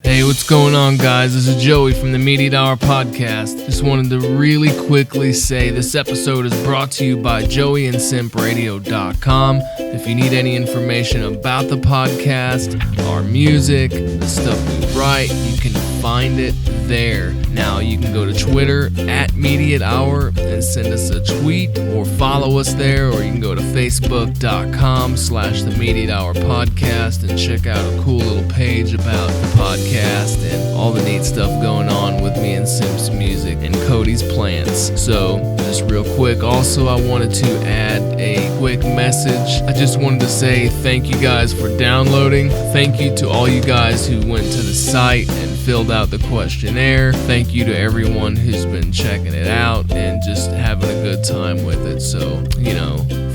Hey, what's going on, guys? This is Joey from the Mediot podcast. Just wanted to really quickly say this episode is brought to you by joeyandsimpradio.com. If you need any information about the podcast, our music, the stuff we write, you can find it there. Now, you can go to Twitter at Mediot Hour and send us a tweet or follow us there, or you can go to facebook.com/the Mediot Hour podcast and check out a cool little page about the podcast and all the neat stuff going on with me and Sim's music and Cody's plants. So, just real quick, also I wanted to add a quick message. I just wanted to say thank you guys for downloading. Thank you to all you guys who went to the site and filled out the questionnaire. Thank you to everyone who's been checking it out and just having a good time with it. So,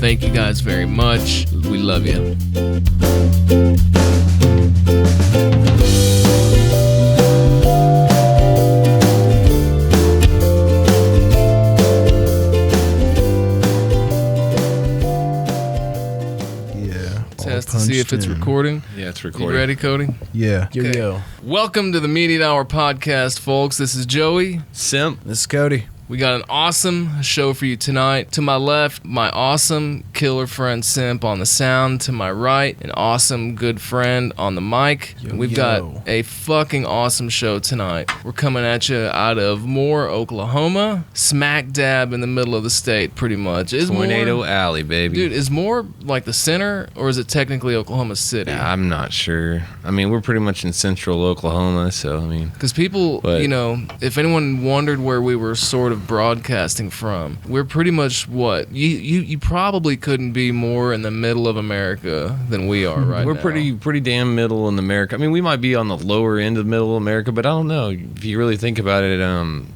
thank you guys very much. We love you. Test to see if it's recording. Yeah, it's recording. You ready, Cody? Yeah. Okay. Yo. Welcome to the Mediot Hour podcast, folks. This is Joey. Simp. This is Cody. We got an awesome show for you tonight. To my left, my awesome killer friend Simp on the sound. To my right, an awesome good friend on the mic. We've got a fucking awesome show tonight. We're coming at you out of Moore, Oklahoma. Smack dab in the middle of the state, pretty much. Is Tornado Moore, Alley, baby. Dude, is Moore like the center, or is it technically Oklahoma City? Yeah, I'm not sure. I mean, we're pretty much in central Oklahoma, so, Because people, if anyone wondered where we were sort of broadcasting from, we're pretty much what? You probably couldn't be more in the middle of America than we are right now. We're pretty damn middle in America. I mean, we might be on the lower end of middle America, but I don't know. If you really think about it,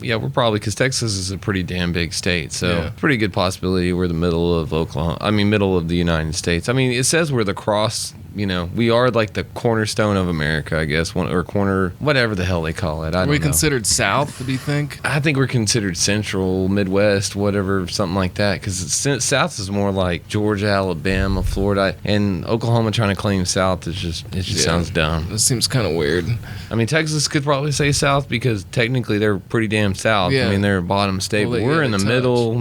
we're probably, because Texas is a pretty damn big state, so pretty good possibility we're the middle of middle of the United States. I mean, it says we're the cross. We are like the cornerstone of America, I guess, or corner, whatever the hell they call it. I don't know. Are we considered South, do you think? I think we're considered Central, Midwest, whatever, something like that, because South is more like Georgia, Alabama, Florida, and Oklahoma trying to claim South it just sounds dumb. It seems kind of weird. I mean, Texas could probably say South because technically they're pretty damn South. Yeah. I mean, they're a bottom state, but we're in the middle.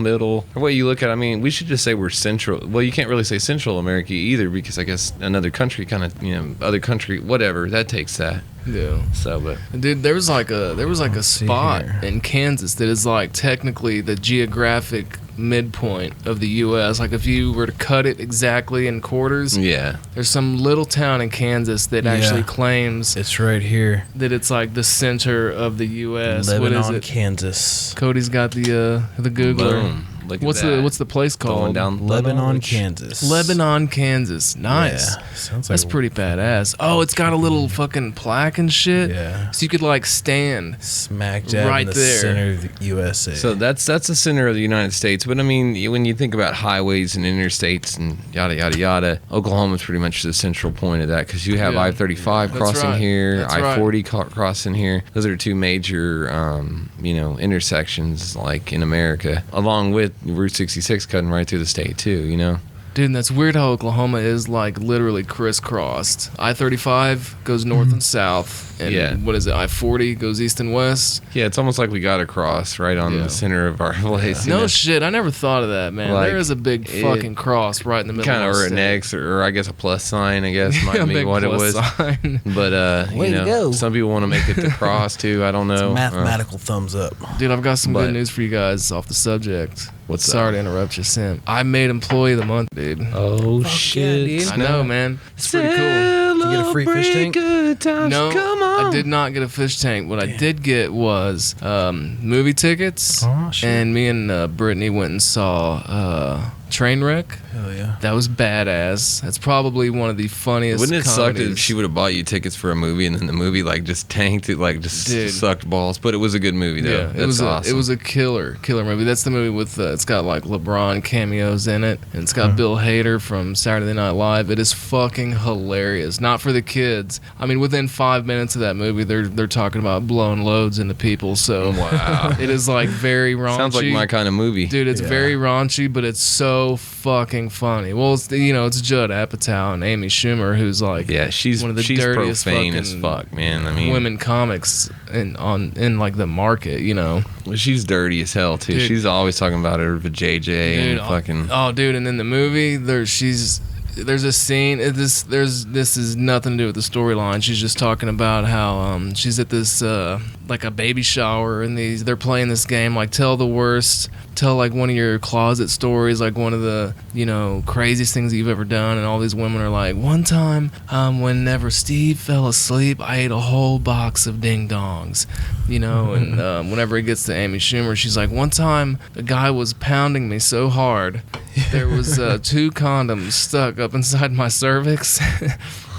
The way you look at it, I mean, we should just say we're Central. Well, you can't really say Central America either because I guess another country kind of, other country, whatever, that takes that. Yeah. So, but dude, there was like a spot in Kansas that is like technically the geographic midpoint of the U.S. Like if you were to cut it exactly in quarters, there's some little town in Kansas that actually claims it's right here, that it's like the center of the U.S. Lebanon, what is it? Kansas. Cody's got the Googler. Boom. What's the place called? Lebanon, Kansas. Lebanon, Kansas. Nice. Yeah. Sounds That's pretty badass. Oh, it's got a little fucking plaque and shit. Yeah. So you could like stand smack dab right in the there. center of the USA. So that's the center of the United States. But I mean, when you think about highways and interstates and yada yada yada, Oklahoma's pretty much the central point of that because you have I-35 crossing here, I-40 crossing here. Those are two major, intersections like in America, along with Route 66 cutting right through the state too. Dude, and that's weird how Oklahoma is like literally crisscrossed. I-35 goes north and south, and what is it? I-40 goes east and west. Yeah, it's almost like we got across right on the center of our place. No shit, I never thought of that, man. Like, there is a big fucking cross right in the middle. Kind of an X, or I guess a plus sign. I guess might be what it was. Sign. But some people want to make it the cross too. I don't know. It's a mathematical thumbs up. Dude, I've got some good news for you guys off the subject. What's that? Sorry to interrupt you, Sim. I made Employee of the Month, dude. Oh, shit. Yeah, I know, man. It's pretty cool. Did you get a free fish tank? No, I did not get a fish tank. What I did get was movie tickets. Oh, shit. And me and Brittany went and saw Trainwreck. Hell yeah. That was badass. That's probably one of the funniest Wouldn't it suck comedies. if she would have bought you tickets for a movie and then the movie just tanked it, sucked balls? But it was a good movie though. Yeah, it was a killer movie. That's the movie with it's got like LeBron cameos in it, and it's got Bill Hader from Saturday Night Live. It is fucking hilarious. Not for the kids. I mean, within 5 minutes of that movie, they're talking about blowing loads into people. So wow, it is like very raunchy. Sounds like my kind of movie, dude. It's very raunchy, but it's so so fucking funny. Well, it's it's Judd Apatow and Amy Schumer, who's like she's one of the she's dirtiest profane fucking as fuck, man. I mean, women comics in like the market, She's dirty as hell too. Dude. She's always talking about her vajayjay and fucking. Oh, dude, and in the movie, there's a scene. This is nothing to do with the storyline. She's just talking about how she's at this like a baby shower, and they're playing this game like tell like one of your closet stories, like one of the craziest things that you've ever done, and all these women are like, one time whenever Steve fell asleep, I ate a whole box of ding dongs, and whenever it gets to Amy Schumer, she's like, one time a guy was pounding me so hard there was 2 condoms stuck up inside my cervix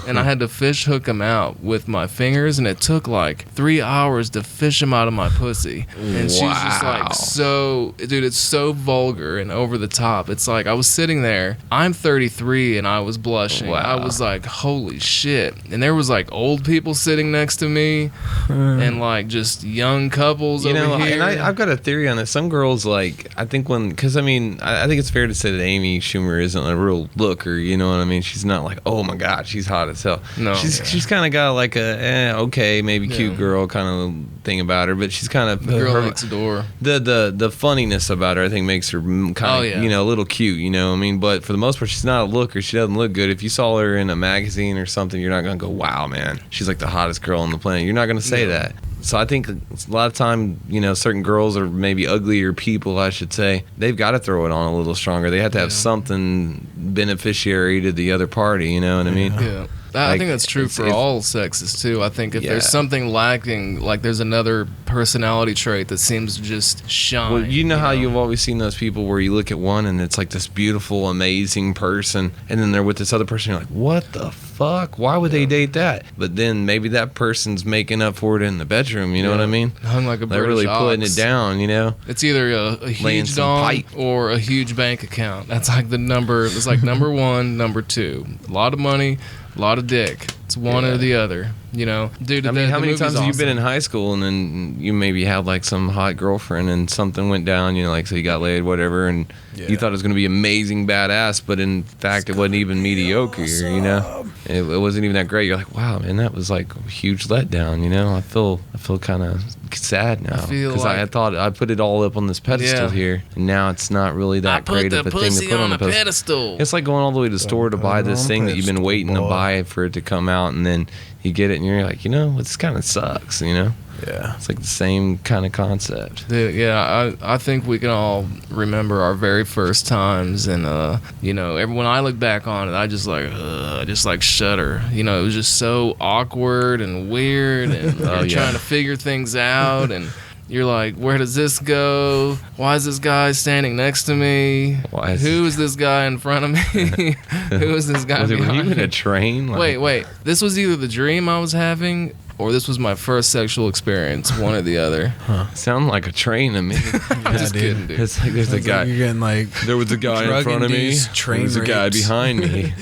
and I had to fish hook them out with my fingers, and it took like 3 hours to fish them out of my pussy. And she's just like, so, dude, it's so vulgar and over the top. It's like, I was sitting there, I'm 33, and I was blushing. Wow. I was like, holy shit. And there was like old people sitting next to me and like just young couples over here. And I've got a theory on this. Some girls, like, I think because I think it's fair to say that Amy Schumer isn't a real looker, you know what I mean? She's not like, oh my God, she's hot as hell. No, she's kind of got like a okay, maybe cute girl kind of thing about her, but she's kind of the girl next door. The funniness about her, I think, makes her kind of a little cute, you know what I mean? But for the most part, she's not a looker. She doesn't look good. If you saw her in a magazine or something, you're not gonna go, wow, man, she's like the hottest girl on the planet. You're not gonna say that. So I think a lot of time, certain girls, or maybe uglier people, I should say, they've got to throw it on a little stronger. They have to have something beneficiary to the other party, you know what I mean? Yeah. I think that's true for all sexes too. I think if there's something lacking, like there's another personality trait that seems to just shine. Well, you know how you've always seen those people where you look at one and it's like this beautiful, amazing person, and then they're with this other person, you're like, what the fuck? Why would they date that? But then maybe that person's making up for it in the bedroom, you know what I mean? Hung like a They're British really putting ox. it down, It's either a huge dong or a huge bank account. That's like the number. It's like number 1, number 2. A lot of money, a lot of dick. It's one or the other, Dude, I mean, how many times have you been in high school and then you maybe had like some hot girlfriend and something went down, like so you got laid, whatever, and you thought it was going to be amazing, badass, but in fact it wasn't even mediocre, It wasn't even that great. You're like, wow, man, that was like a huge letdown, I feel kind of sad now because I thought I put it all up on this pedestal here, and now it's not really that great of a thing to put on a pedestal. It's like going all the way to the store to buy this thing that you've been waiting to buy for it to come out, and then you get it and you're like, this kind of sucks, Yeah. It's like the same kind of concept. Dude, yeah, I think we can all remember our very first times, and when I look back on it, I just like shudder. It was just so awkward and weird, and you're trying to figure things out, and you're like, where does this go? Why is this guy standing next to me? Who is this guy in front of me? Who is this guy behind me? Were you in a train? Like, wait. This was either the dream I was having, or this was my first sexual experience, one or the other. Sound like a train to me. I'm just kidding, dude. It's like there's a guy. You're getting like There was a guy in front of me. There was a guy behind me.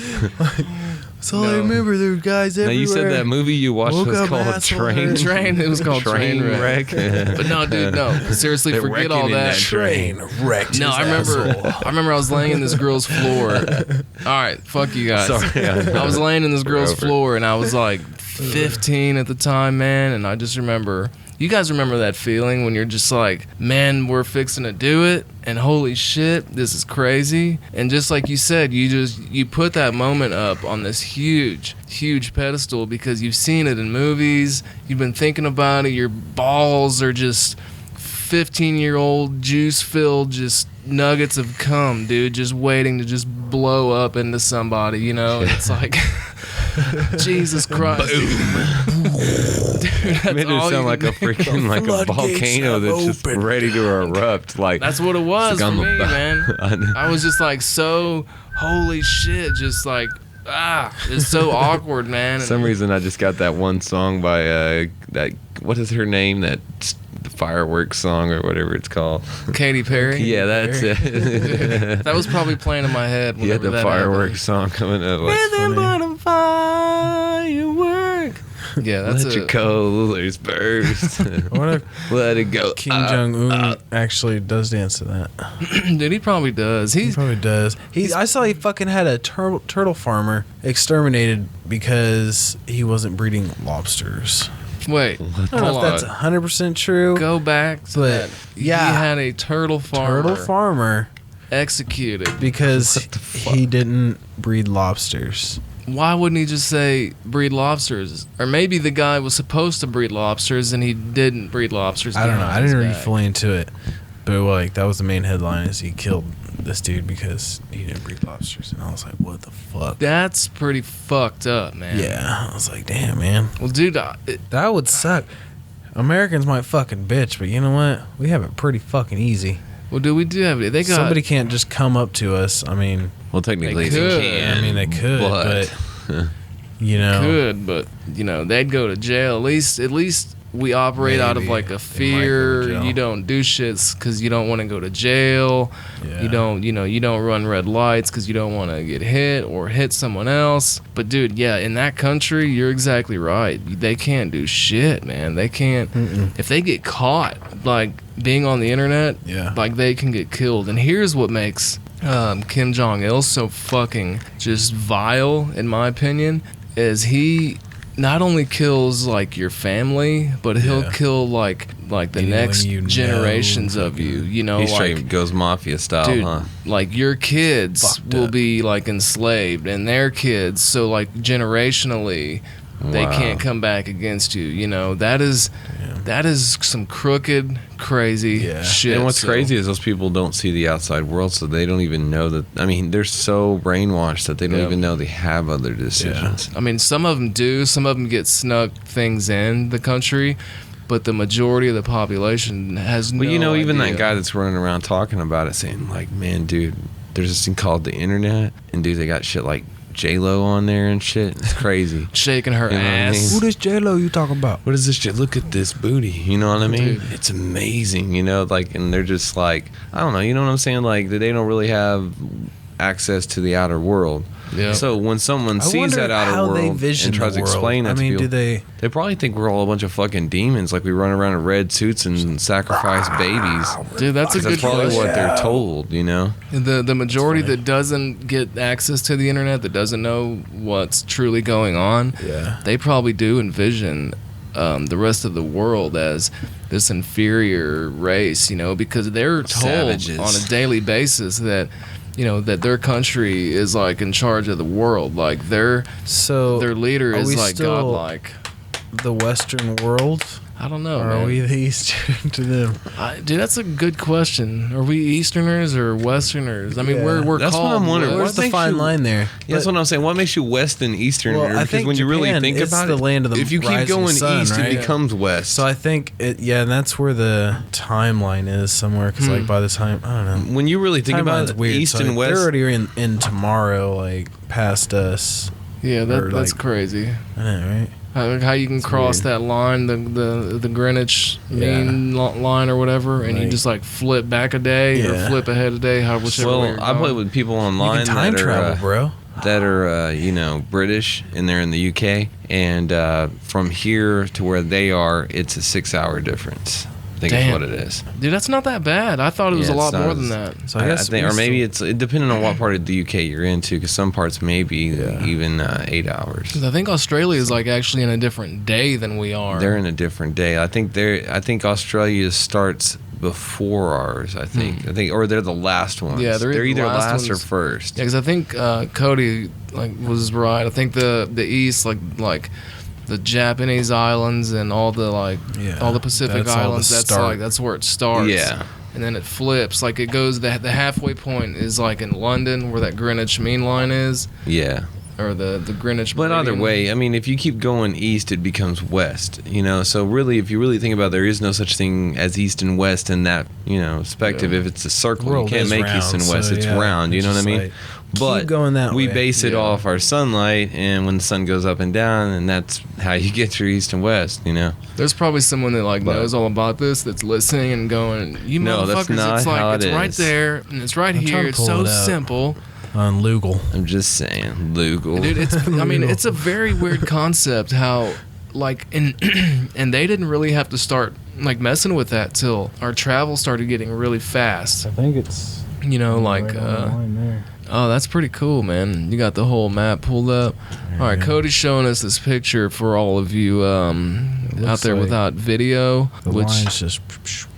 So I remember there were guys everywhere. Now, you said that movie you watched was called Train. It was called Trainwreck. But no, dude, no. Seriously, They're forget all wrecking in that. Train wrecked. No, I remember I was laying in this girl's floor. All right, fuck you guys. Sorry, I was laying in this girl's floor, and I was like 15 at the time, man, and I just remember. You guys remember that feeling when you're just like, man, we're fixing to do it, and holy shit, this is crazy. And just like you said, you put that moment up on this huge pedestal because you've seen it in movies, you've been thinking about it, your balls are just 15-year-old juice-filled just nuggets of cum, dude, just waiting to just blow up into somebody, It's like... Jesus Christ. Boom. Dude, made it sound like a freaking like a volcano that's just ready to erupt. Like that's what it was for me, man. I was just like so holy shit, just like it's so awkward, man. For some reason I just got that one song by that what is her name, that the fireworks song or whatever it's called. Katy Perry. Yeah, that's it. That was probably playing in my head. You had the fireworks song coming up. Nothing but a firework. Yeah, that's Let your colors burst. What if Let it go. Kim Jong-un actually does dance to that? Dude, he probably does. He probably does. I saw he fucking had a turtle farmer exterminated because he wasn't breeding lobsters. Wait, I don't know if that's 100% true. Go back to that. Yeah. He had a turtle farmer executed because he didn't breed lobsters. Why wouldn't he just say breed lobsters? Or maybe the guy was supposed to breed lobsters and he didn't breed lobsters. I don't know. I didn't read fully into it. But like that was the main headline is he killed this dude because he didn't breed lobsters. And I was like, what the fuck? That's pretty fucked up, man. Yeah. I was like, damn, man. Well, dude, that would suck. Americans might fucking bitch, but you know what? We have it pretty fucking easy. Well, dude, we do have it. Somebody can't just come up to us. I mean, well, technically they can. I mean, they could, but you know, could, but you know, they'd go to jail. At least we operate out of like a fear. You don't do shits because you don't want to go to jail. Yeah. You don't run red lights because you don't want to get hit or hit someone else. But dude, yeah, in that country, you're exactly right. They can't do shit, man. They can't. If they get caught, like being on the internet, like they can get killed. And here's what makes Kim Jong-il so fucking just vile, in my opinion, is he not only kills like your family, but he'll kill like the next generations of you. You know, he straight goes mafia style, dude, huh? Like your kids will be like enslaved, and their kids. So like generationally, they can't come back against you. You know, that is some crooked, crazy shit. And what's crazy is those people don't see the outside world, so they don't even know that. I mean, they're so brainwashed that they don't even know they have other decisions. I mean, some of them do. Some of them get snuck things in the country, but the majority of the population has no idea. Even that guy that's running around talking about it, saying like, man, dude, there's this thing called the internet, and dude, they got shit like J-Lo on there and shit. It's crazy. Shaking her ass. Who does J-Lo you talking about? What is this shit? Look at this booty. You know what I mean? Dude. It's amazing, you know, like, and they're just like, I don't know, you know what I'm saying? Like, they don't really have access to the outer world. Yeah. So when someone sees that outer world and tries to explain that to people, do they probably think we're all a bunch of fucking demons, like we run around in red suits and sacrifice babies. Dude, that's probably what they're told, you know? The majority that doesn't get access to the internet, that doesn't know what's truly going on, they probably do envision the rest of the world as this inferior race, you know, because they're told Savages. On a daily basis that, you know, that their country is like in charge of the world, like their leader is like godlike. The Western world? I don't know. Or are we the Eastern to them? Dude, that's a good question. Are we Easterners or Westerners? I mean, we're that's called. What I'm wondering. Where's the fine line there? Yeah, that's what I'm saying. What makes you West and Eastern? Well, because when you really think about the it, land of the if you keep going sun, east, right? it becomes West. So I think, and that's where the timeline is somewhere. Because like by the time, I don't know. When you really think about it, weird. East and West, they're already in tomorrow, like past us. Yeah, that's crazy. I know, right? How you can cross that line, the Greenwich mean line or whatever, and you just like flip back a day or flip ahead a day, whichever way you're I going. play with people online time that travel, are bro. That are British and they're in the UK, and from here to where they are, it's a 6-hour difference. I think is what it is. Dude, that's not that bad. I thought it was a lot more than that. So I guess, or maybe it's depending on what part of the UK you're into, because some parts may be even 8 hours. Because I think Australia is like actually in a different day than we are. They're in a different day. I think Australia starts before ours. I think, or they're the last ones. Yeah, they're either last or ones. first. Yeah, because I think Cody was right. I think the East like the Japanese islands and all the all the Pacific islands. That's where it starts. Yeah, and then it flips. Like it goes. The halfway point is like in London, where that Greenwich Mean Line is. Yeah. Or the Greenwich. But either way, I mean, if you keep going east, it becomes west. You know, so really, if you really think about it, there is no such thing as east and west in that perspective. If it's a circle, you can't make round, east and west. So, it's round. You know what I mean? But going that we way. base it off our sunlight, and when the sun goes up and down, and that's how you get your east and west. You know, there's probably someone that knows all about this that's listening and going, "You motherfuckers, that's not how it's right there and it's right here. It's so simple." On Lugal. I'm just saying, Lugal. Dude, it's a very weird concept how like, and and they didn't really have to start like messing with that till our travel started getting really fast. I think it's like right on the line there. Oh, that's pretty cool, man. You got the whole map pulled up. All right, Cody's showing us this picture for all of you out there without video. The line's just...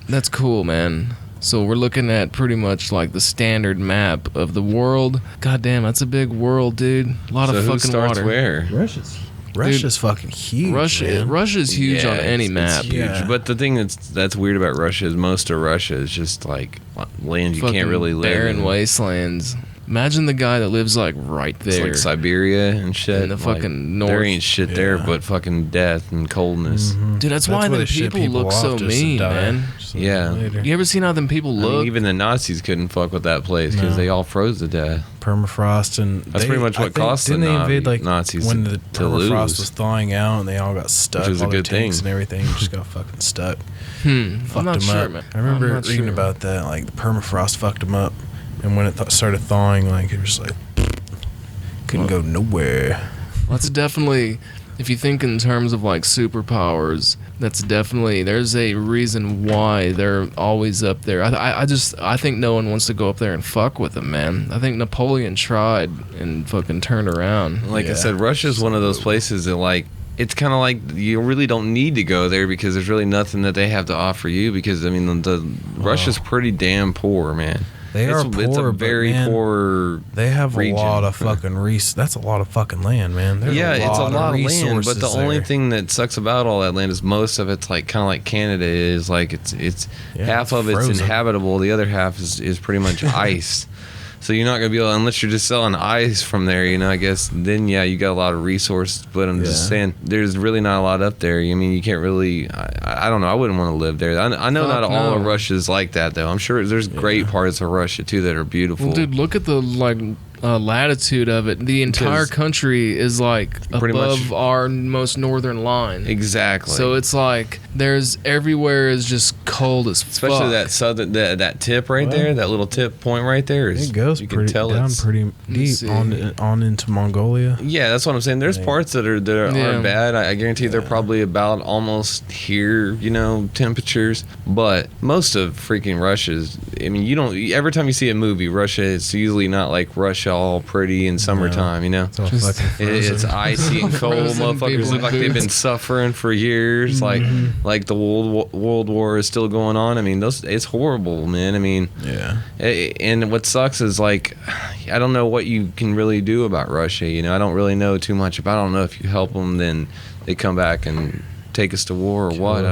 That's cool, man. So we're looking at pretty much like the standard map of the world. God damn, that's a big world, dude. A lot of fucking water. Where? Russia's fucking huge. Russia's huge on any map. Huge. Yeah. But the thing that's weird about Russia is most of Russia is just like land you can't really live in. Barren wastelands. Imagine the guy that lives like right there. It's like Siberia and shit. In the fucking north. There ain't shit there but fucking death and coldness. Mm-hmm. Dude, that's why the people look so mean, man. Yeah. You ever seen how them people look? I mean, even the Nazis couldn't fuck with that place because they all froze to death. Permafrost, and that's pretty much what cost the Nazis when the permafrost lose. was thawing out and they all got stuck. Which was all a good tanks thing. And everything just got fucking stuck. I'm not sure, up. man. I remember reading about that. Like the permafrost fucked them up, and when it started thawing, like it was like couldn't go nowhere. Well, that's definitely, if you think in terms of like superpowers, that's definitely, there's a reason why they're always up there. I think no one wants to go up there and fuck with them, man. I think Napoleon tried and fucking turned around. Like I said, Russia's one of those places that like, it's kind of like you really don't need to go there because there's really nothing that they have to offer you because, I mean, Russia's pretty damn poor, man. It's a very poor. They have region. A lot of fucking that's a lot of fucking land, man. It's a lot of land, but the only thing that sucks about all that land is most of it's like kind of like Canada is like it's half of it's inhabitable, the other half is pretty much ice. So you're not gonna be able, unless you're just selling ice from there, I guess. Then you got a lot of resources. But I'm just saying, there's really not a lot up there. I mean, you can't really. I don't know. I wouldn't want to live there. I know not all of Russia's like that though. I'm sure there's great parts of Russia too that are beautiful. Well, dude, look at the latitude of it. The entire country is like above our most northern line. Exactly. So it's like there's everywhere is just cold as fuck. Especially that southern that tip right there, that little tip point right there. It goes pretty deep on into Mongolia. Yeah, that's what I'm saying. There's parts that are bad. I guarantee they're probably about almost here, temperatures. But most of freaking Russia's. I mean, you don't. Every time you see a movie, Russia, it's usually not like Russia all pretty in summertime, it's icy and cold. Motherfuckers look like they've been suffering for years. Like the World War is still going on. I mean, it's horrible, man. I mean, and what sucks is like, I don't know what you can really do about Russia. I don't really know too much about. I don't know if you help them, then they come back and take us to war or what.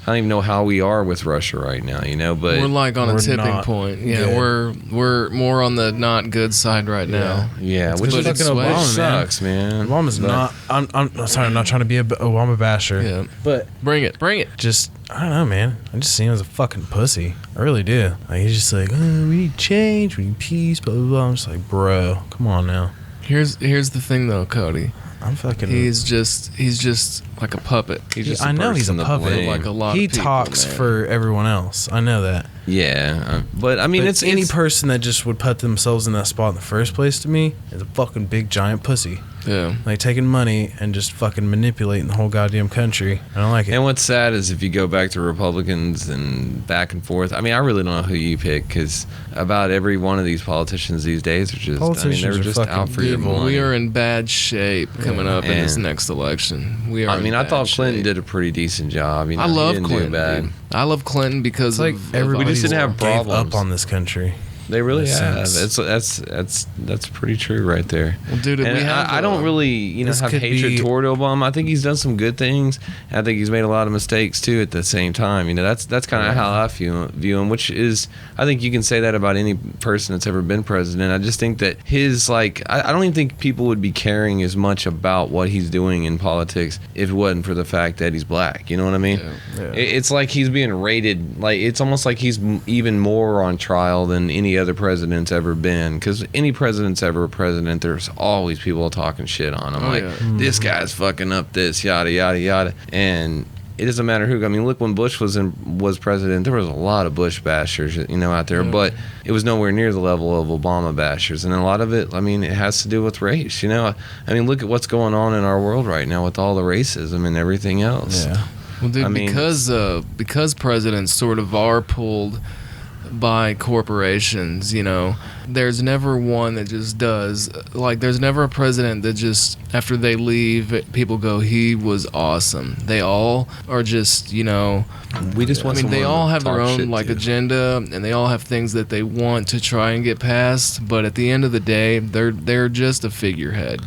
I don't even know how we are with Russia right now, but we're like on a tipping point. Yeah, we're more on the not good side right now. Yeah, which is fucking Obama sucks, man. Obama's not. I'm sorry, I'm not trying to be a Obama basher. Yeah, but bring it. Just I don't know, man. I just see him as a fucking pussy. I really do. Like he's just like, we need change, we need peace, blah blah blah. I'm just like, bro, come on now. Here's the thing though, Cody. I'm fucking. He's just like a puppet. I know he's a puppet. Like a lot. He of people, talks for everyone else. I know that. Yeah, but I mean, it's any person that just would put themselves in that spot in the first place. To me, is a fucking big giant pussy. Yeah, like taking money and just fucking manipulating the whole goddamn country. I don't like it. And what's sad is if you go back to Republicans and back and forth. I mean, I really don't know who you pick because about every one of these politicians these days are just. They're just out for your money. We are in bad shape coming up in this next election. We are. I mean, I thought Clinton did a pretty decent job. I love Clinton. Dude. I love Clinton because everybody just didn't have problems up on this country. They really have. That's pretty true right there. Well, dude, I don't really have hatred toward Obama. I think he's done some good things. I think he's made a lot of mistakes too. At the same time, that's kind of how I view him. Which is, I think you can say that about any person that's ever been president. I just think that I don't even think people would be caring as much about what he's doing in politics if it wasn't for the fact that he's black. You know what I mean? Yeah. It's like he's being rated. Like it's almost like he's even more on trial than any other president's ever been, because any president's ever a president, there's always people talking shit on him, this guy's fucking up this, yada yada yada, and it doesn't matter who. I mean, look, when Bush was president, there was a lot of Bush bashers, out there, but it was nowhere near the level of Obama bashers, and a lot of it, I mean, it has to do with race. I mean, look at what's going on in our world right now with all the racism and everything else. Yeah. Well, dude, because presidents sort of are pulled by corporations, there's never one that just does. Like, there's never a president that just, after they leave, people go, he was awesome. They all are just, we just want. they all have their own agenda, and they all have things that they want to try and get past. But at the end of the day, they're just a figurehead,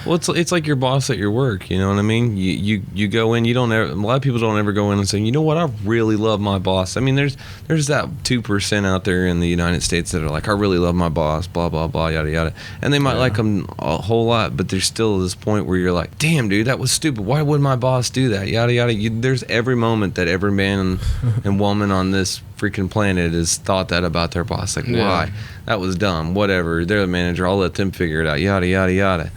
Well, it's like your boss at your work. You know what I mean? You go in. A lot of people don't ever go in and say, you know what, I really love my boss. I mean, there's that 2% out there in the United States that are like, I really love my boss, blah blah blah, yada yada, and they might like them a whole lot, but there's still this point where you're like, damn, dude, that was stupid. Why would my boss do that? Yada yada. There's every moment that every man and woman on this freaking planet has thought that about their boss. Like, why? That was dumb. Whatever. They're the manager. I'll let them figure it out. Yada yada yada.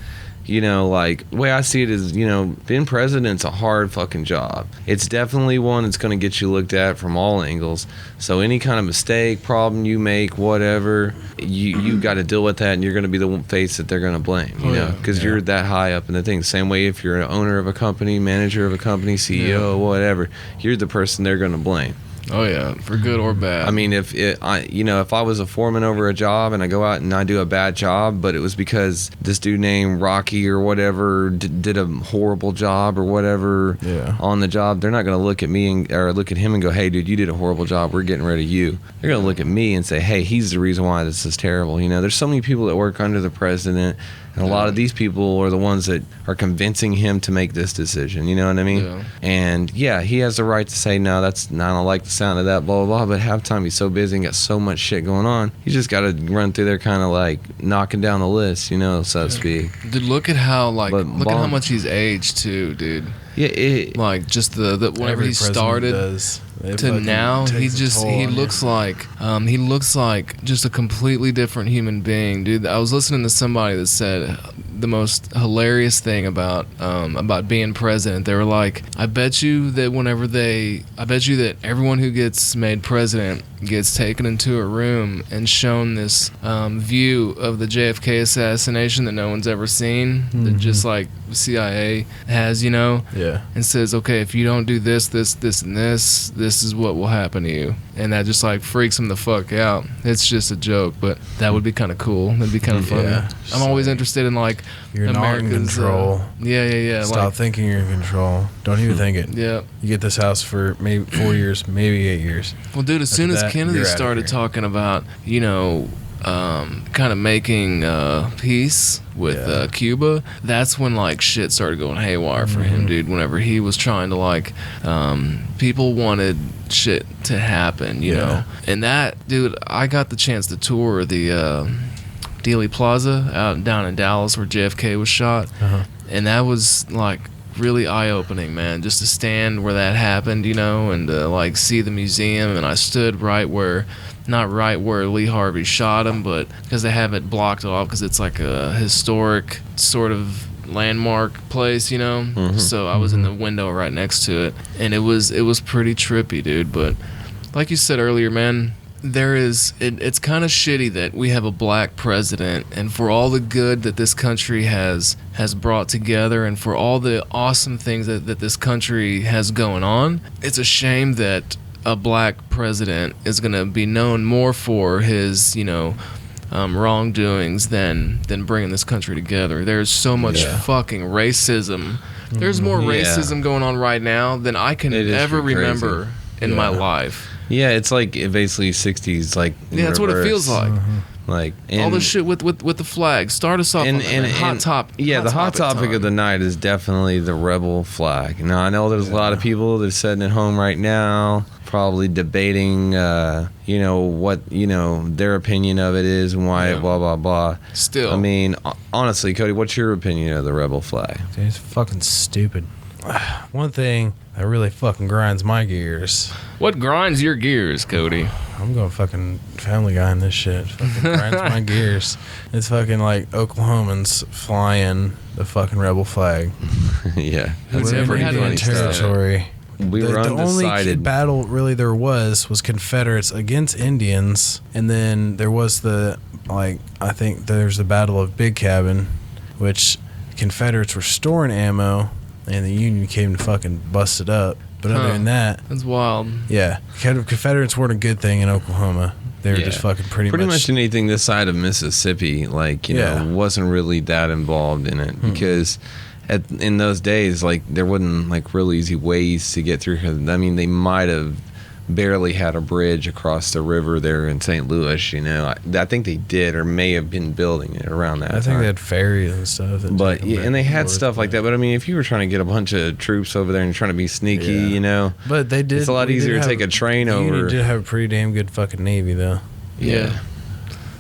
Like, the way I see it is, being president's a hard fucking job. It's definitely one that's going to get you looked at from all angles. So any kind of mistake, problem you make, whatever, you got to deal with that, and you're going to be the face that they're going to blame, because you're that high up in the thing. Same way if you're an owner of a company, manager of a company, CEO, whatever, you're the person they're going to blame. Oh yeah, for good or bad. I mean, if I was a foreman over a job and I go out and I do a bad job, but it was because this dude named Rocky or whatever did a horrible job or whatever on the job, they're not going to look at me or look at him and go, hey, dude, you did a horrible job. We're getting rid of you. They're going to look at me and say, hey, he's the reason why this is terrible. There's so many people that work under the president. And a lot of these people are the ones that are convincing him to make this decision. You know what I mean? Yeah. And he has the right to say, no, I don't like the sound of that, blah, blah, blah. But half the time he's so busy and got so much shit going on, he's just got to run through there kind of like knocking down the list, so to speak. Dude, look at how at how much he's aged too, dude. Yeah, just the whenever he started to now, he looks like just a completely different human being, dude. I was listening to somebody that said the most hilarious thing about being president. They were like, I bet you that everyone who gets made president gets taken into a room and shown this view of the JFK assassination that no one's ever seen, that just like CIA has, and says, okay, if you don't do this, and this is what will happen to you. And that just like freaks him the fuck out. It's just a joke, but that would be kind of cool. That'd be kind of funny. I'm always interested in like you're not in control. Stop thinking you're in control. Don't even think it. Yeah. You get this house for maybe 4 years, maybe 8 years. Well, dude, as soon as Kennedy started talking about, kind of making peace with Cuba, that's when like shit started going haywire for him, dude. Whenever he was trying to like, people wanted shit to happen, you know. And that, dude, I got the chance to tour the Dealey Plaza down in Dallas where JFK was shot, and that was like really eye-opening, man, just to stand where that happened, and like see the museum. And I stood not right where Lee Harvey shot him, but because they have it blocked off because it's like a historic sort of landmark place, so I was in the window right next to it, and it was pretty trippy, dude. But like you said earlier, man, it's kind of shitty that we have a black president, and for all the good that this country has brought together, and for all the awesome things that this country has going on, it's a shame that a black president is going to be known more for his, wrongdoings than bringing this country together. There's so much fucking racism. There's more racism going on right now than I can ever remember in my life. Yeah, it's like basically 60s, like that's what it feels like. Like all the shit with the flag. Start us off on the hot topic. Yeah, the hot topic of the night is definitely the rebel flag. Now I know there's a lot of people that are sitting at home right now, probably debating, what their opinion of it is and why it blah blah blah. Still, I mean, honestly, Cody, what's your opinion of the rebel flag? Dude, it's fucking stupid. One thing that really fucking grinds my gears. What grinds your gears, Cody? I'm going fucking Family Guy in this shit. Fucking grinds my gears. It's fucking like Oklahomans flying the fucking rebel flag. Yeah. That's never had Indian any territory. We were the only undecided. battle really there was Confederates against Indians, and then there was I think there's the Battle of Big Cabin, which Confederates were storing ammo, and the Union came to fucking bust it up. But other than that, that's wild. Yeah, Confederates weren't a good thing in Oklahoma. They were just fucking pretty much anything this side of Mississippi, like, you know, wasn't really that involved in it because in those days, like, there wasn't like real easy ways to get through. I mean, they might have barely had a bridge across the river there in St. Louis, you know. I think they did or may have been building it around that time. I think they had ferries and stuff. But and they had stuff like that. But I mean, if you were trying to get a bunch of troops over there and you're trying to be sneaky, you know. But they did. It's a lot easier to take a train over. You did have a pretty damn good fucking navy, though. Yeah.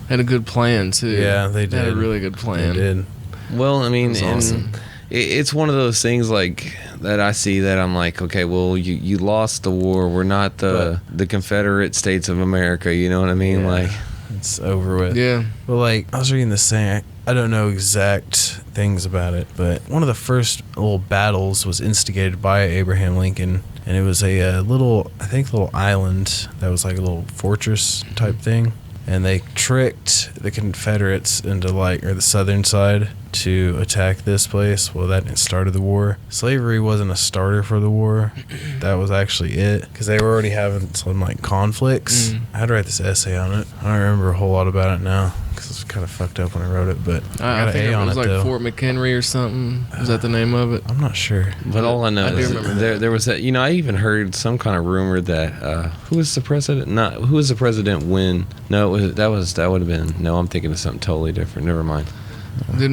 Had a good plan, too. Yeah, they did. Had a really good plan. They did. Well, I mean, it was awesome. It's one of those things like that I see that I'm like, okay, well, you lost the war. We're not the Confederate States of America. You know what I mean? Like, it's over with. Yeah. Well, like, I was reading this thing. I don't know exact things about it, but one of the first little battles was instigated by Abraham Lincoln, and it was a little island that was like a little fortress type thing. And they tricked the Confederates into or the southern side to attack this place. Well, that started the war. Slavery wasn't a starter for the war. That was actually it. Because they were already having some conflicts. I had to write this essay on it. I don't remember a whole lot about it now. Because it's kind of fucked up when I wrote it. But I got an A on it, though. It was Fort McHenry or something. Was that the name of it? I'm not sure. But all I know is there was that. You know, I even heard some kind of rumor that who was the president? Who was the president when? No, that would have been. No, I'm thinking of something totally different. Never mind. Dude,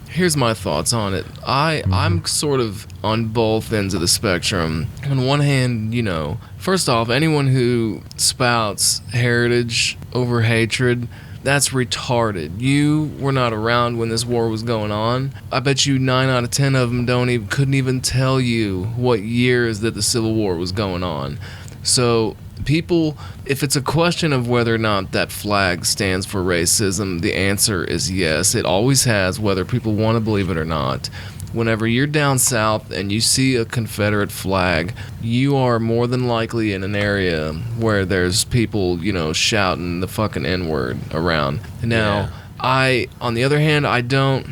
here's my thoughts on it. I'm sort of on both ends of the spectrum. On one hand, you know, first off, anyone who spouts heritage over hatred, that's retarded. You were not around when this war was going on. I bet you 9 out of 10 of them couldn't even tell you what years that the Civil War was going on. So people, if it's a question of whether or not that flag stands for racism, the answer is yes. It always has, whether people want to believe it or not. Whenever you're down south and you see a Confederate flag, you are more than likely in an area where there's people, you know, shouting the fucking N-word around. Now, on the other hand, I don't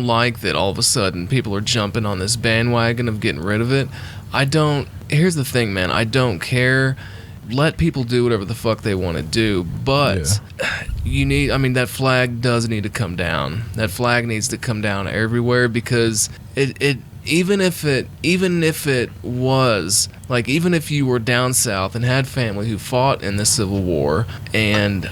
like that all of a sudden people are jumping on this bandwagon of getting rid of it. Here's the thing, man. I don't care. Let people do whatever the fuck they want to do, but that flag does need to come down. That flag needs to come down everywhere because even if you were down south and had family who fought in the Civil War and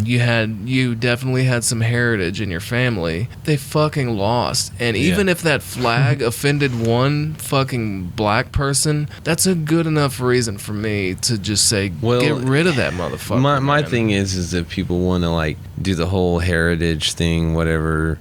you definitely had some heritage in your family, they fucking lost. And even if that flag offended one fucking black person, that's a good enough reason for me to just say, get rid of that motherfucker. My thing is if people want to do the whole heritage thing, whatever,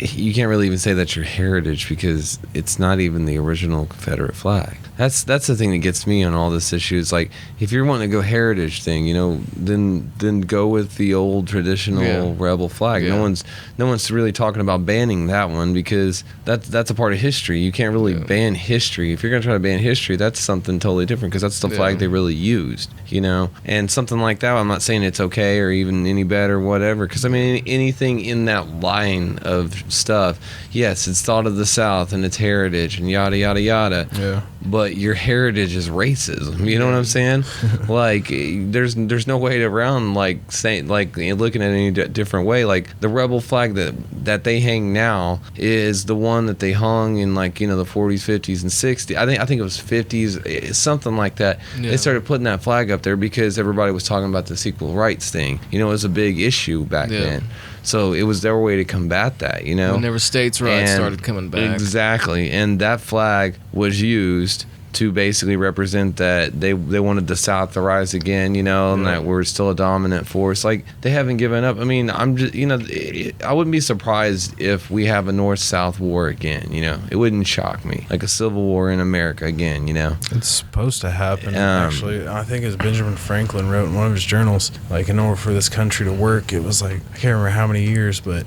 you can't really even say that's your heritage because it's not even the original Confederate flag. That's the thing that gets me on all this issue. It's like, if you're wanting to go heritage thing, you know, then go with the old traditional rebel flag. No one's really talking about banning that one because that's a part of history. You can't really ban history. If you're gonna try to ban history, that's something totally different because that's the flag they really used, you know. And something like that, I'm not saying it's okay or even any better, whatever. Because I mean, anything in that line of stuff, yes, it's thought of the South and its heritage and yada yada yada. Yeah. But your heritage is racism. You know what I'm saying? There's no way around saying looking at it any different way. Like the rebel flag that they hang now is the one that they hung in the 40s, 50s, and 60s. I think it was 50s, something like that. Yeah. They started putting that flag up there because everybody was talking about this equal rights thing. You know, it was a big issue back then. So it was their way to combat that, you know. Whenever states' rights started coming back. Exactly. And that flag was used to basically represent that they wanted the South to rise again, you know, and that we're still a dominant force. Like, they haven't given up. I mean, I'm just, you know, I wouldn't be surprised if we have a North-South war again, you know. It wouldn't shock me. Like a civil war in America again, you know. It's supposed to happen, actually. I think as Benjamin Franklin wrote in one of his journals, in order for this country to work, it was I can't remember how many years, but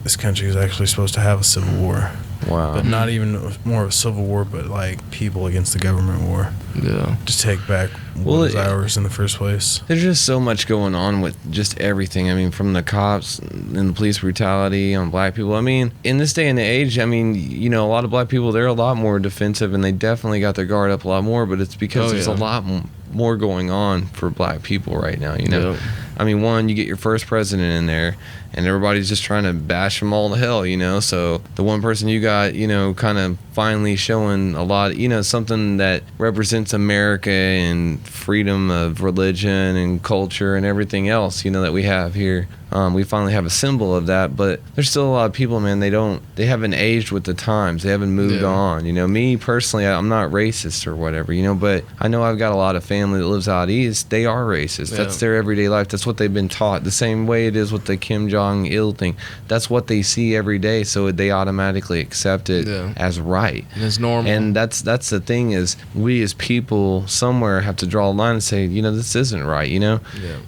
this country was actually supposed to have a civil war. Wow. But not even more of a civil war, but like people against the government war. Yeah. Just take back what was ours in the first place. There's just so much going on with just everything. I mean, from the cops and the police brutality on black people. I mean, in this day and age, I mean, you know, a lot of black people, they're a lot more defensive, and they definitely got their guard up a lot more, but it's because there's a lot more going on for black people right now, you know? Yep. I mean, one, you get your first president in there, and everybody's just trying to bash them all to hell, you know? So the one person you got, you know, kind of finally showing a lot, you know, something that represents America and freedom of religion and culture and everything else, you know, that we have here. We finally have a symbol of that, but there's still a lot of people, man, they haven't aged with the times. They haven't moved on. You know, me personally, I'm not racist or whatever, you know, but I know I've got a lot of family that lives out east. They are racist. That's their everyday life. That's what they've been taught. The same way it is with the Kim Jong-il thing. That's what they see every day, so they automatically accept it as right. And it's normal. And that's the thing is, we as people somewhere have to draw a line and say, you know, this isn't right, you know?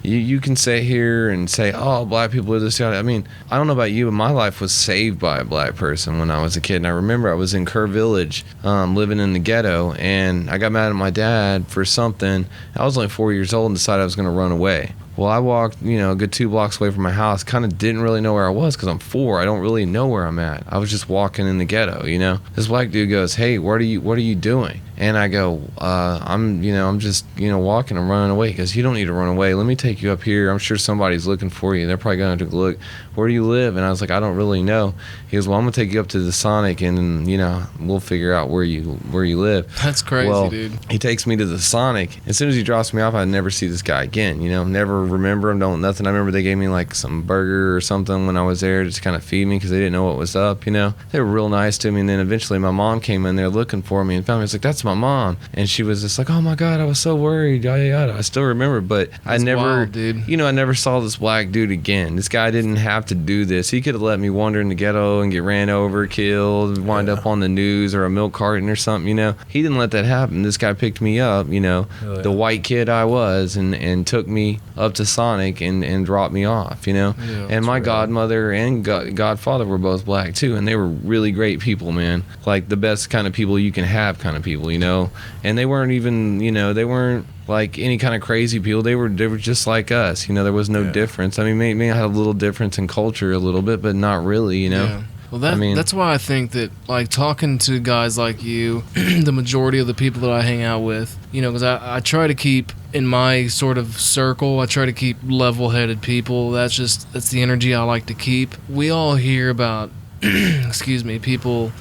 You can sit here and say, oh, black people are this. I mean, I don't know about you, but my life was saved by a black person when I was a kid. And I remember I was in Kerr Village, living in the ghetto, and I got mad at my dad for something. I was only 4 years old and decided I was going to run away. Well, I walked, you know, a good 2 blocks away from my house, kind of didn't really know where I was because I'm 4. I don't really know where I'm at. I was just walking in the ghetto, you know. This black dude goes, hey, what are you doing? And I go, I'm just, you know, walking. I'm running away. He goes, you don't need to run away. Let me take you up here. I'm sure somebody's looking for you. They're probably going to look. Where do you live? And I was like, I don't really know. He goes, well, I'm going to take you up to the Sonic, and, you know, we'll figure out where you live. That's crazy, dude. He takes me to the Sonic. As soon as he drops me off, I'd never see this guy again, you know, never remember him, nothing. I remember they gave me like some burger or something when I was there to kind of feed me because they didn't know what was up, you know. They were real nice to me, and then eventually my mom came in there looking for me and found me. I was like, that's my mom. And she was just like, oh my God, I was so worried, yada yada. I still remember, but I never, dude. You know, I never saw this black dude again. This guy didn't have to do this. He could have let me wander in the ghetto and get ran over, killed, wind up on the news or a milk carton or something, you know. He didn't let that happen. This guy picked me up, you know, the white kid I was, and took me up to Sonic and dropped me off, you know. And my godmother and godfather were both black too, and they were really great people, man. Like the best kind of people you can have kind of people, you know. And they weren't even, you know, they weren't like any kind of crazy people. They were just like us, you know. There was no difference. I mean, maybe I had a little difference in culture a little bit, but not really, you know. Yeah. Well, that's why I think that, like, talking to guys like you, the majority of the people that I hang out with, you know, because I try to keep, in my sort of circle, I try to keep level-headed people. That's the energy I like to keep. We all hear about, excuse me, people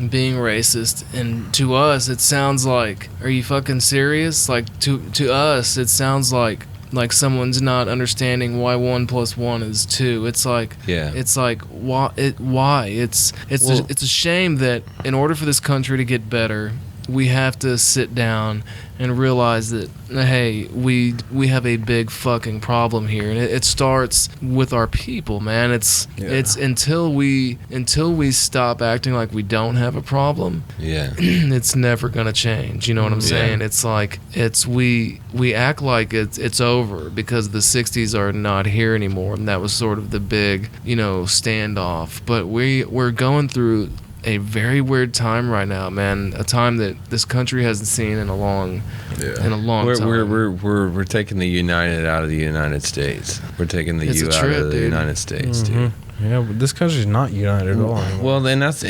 being racist, and to us it sounds like, are you fucking serious? Like, to us it sounds like someone's not understanding why 1 + 1 is 2. It's like, it's like, why? It's a shame that in order for this country to get better, we have to sit down and realize that, hey, we have a big fucking problem here, and it starts with our people, man. It's until we stop acting like we don't have a problem, it's never gonna change. You know what I'm saying? It's like we act like it's over because the 60s are not here anymore, and that was sort of the big, you know, standoff. But we're going through a very weird time right now, man. A time that this country hasn't seen in a long time. We're taking the United out of the United States. We're taking the U out of the United States, dude. Yeah, but this country's not united at all anymore. Well, then that's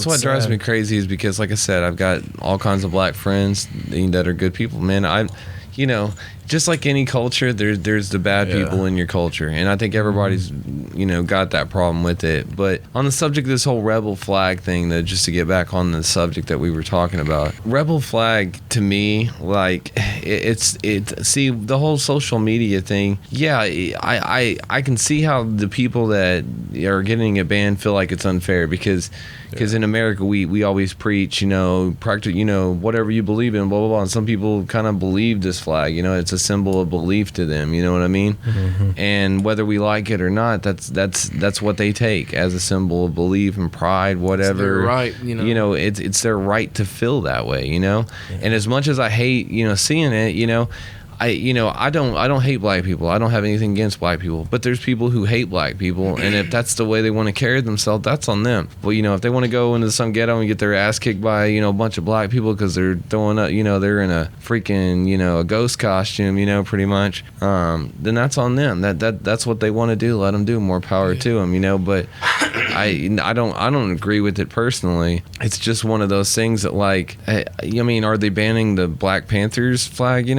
what drives me crazy is because, like I said, I've got all kinds of black friends that are good people, man. You know, just like any culture, there's the bad people in your culture, and I think everybody's, you know, got that problem with it. But on the subject of this whole rebel flag thing, just to get back on the subject that we were talking about, rebel flag to me, like see the whole social media thing. Yeah, I can see how the people that are getting it banned feel like it's unfair because in America we always preach, you know, practice, you know, whatever you believe in, blah blah blah. And some people kind of believe this flag, you know, it's a symbol of belief to them, you know what I mean? And whether we like it or not, that's what they take as a symbol of belief and pride, whatever. It's their right, you know. It's their right to feel that way, you know. And as much as I hate, you know, seeing it, you know, I don't hate black people. I don't have anything against black people, but there's people who hate black people, and if that's the way they want to carry themselves, that's on them. But if they want to go into some ghetto and get their ass kicked by a bunch of black people because they're throwing up, they're in a freaking a ghost costume, pretty much, then that's on them. That's what they want to do. Let them do. More power to them, But I don't agree with it personally. It's just one of those things that, like, are they banning the Black Panthers flag?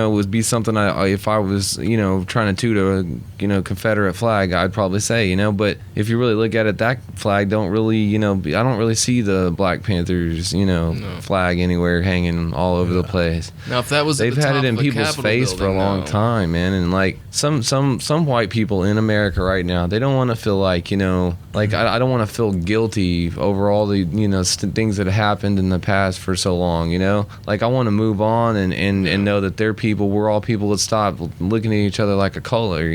Would be something if I was trying to toot a Confederate flag, I'd probably say, but if you really look at it, that flag don't really I don't really see the Black Panthers flag anywhere hanging all over the place. Now if that was they've had it in people's face for a long time, man, and like some white people in America right now, they don't want to feel like I don't want to feel guilty over all the things that have happened in the past for so long, like I want to move on and know that they're people. We're all people that stop looking at each other like a color.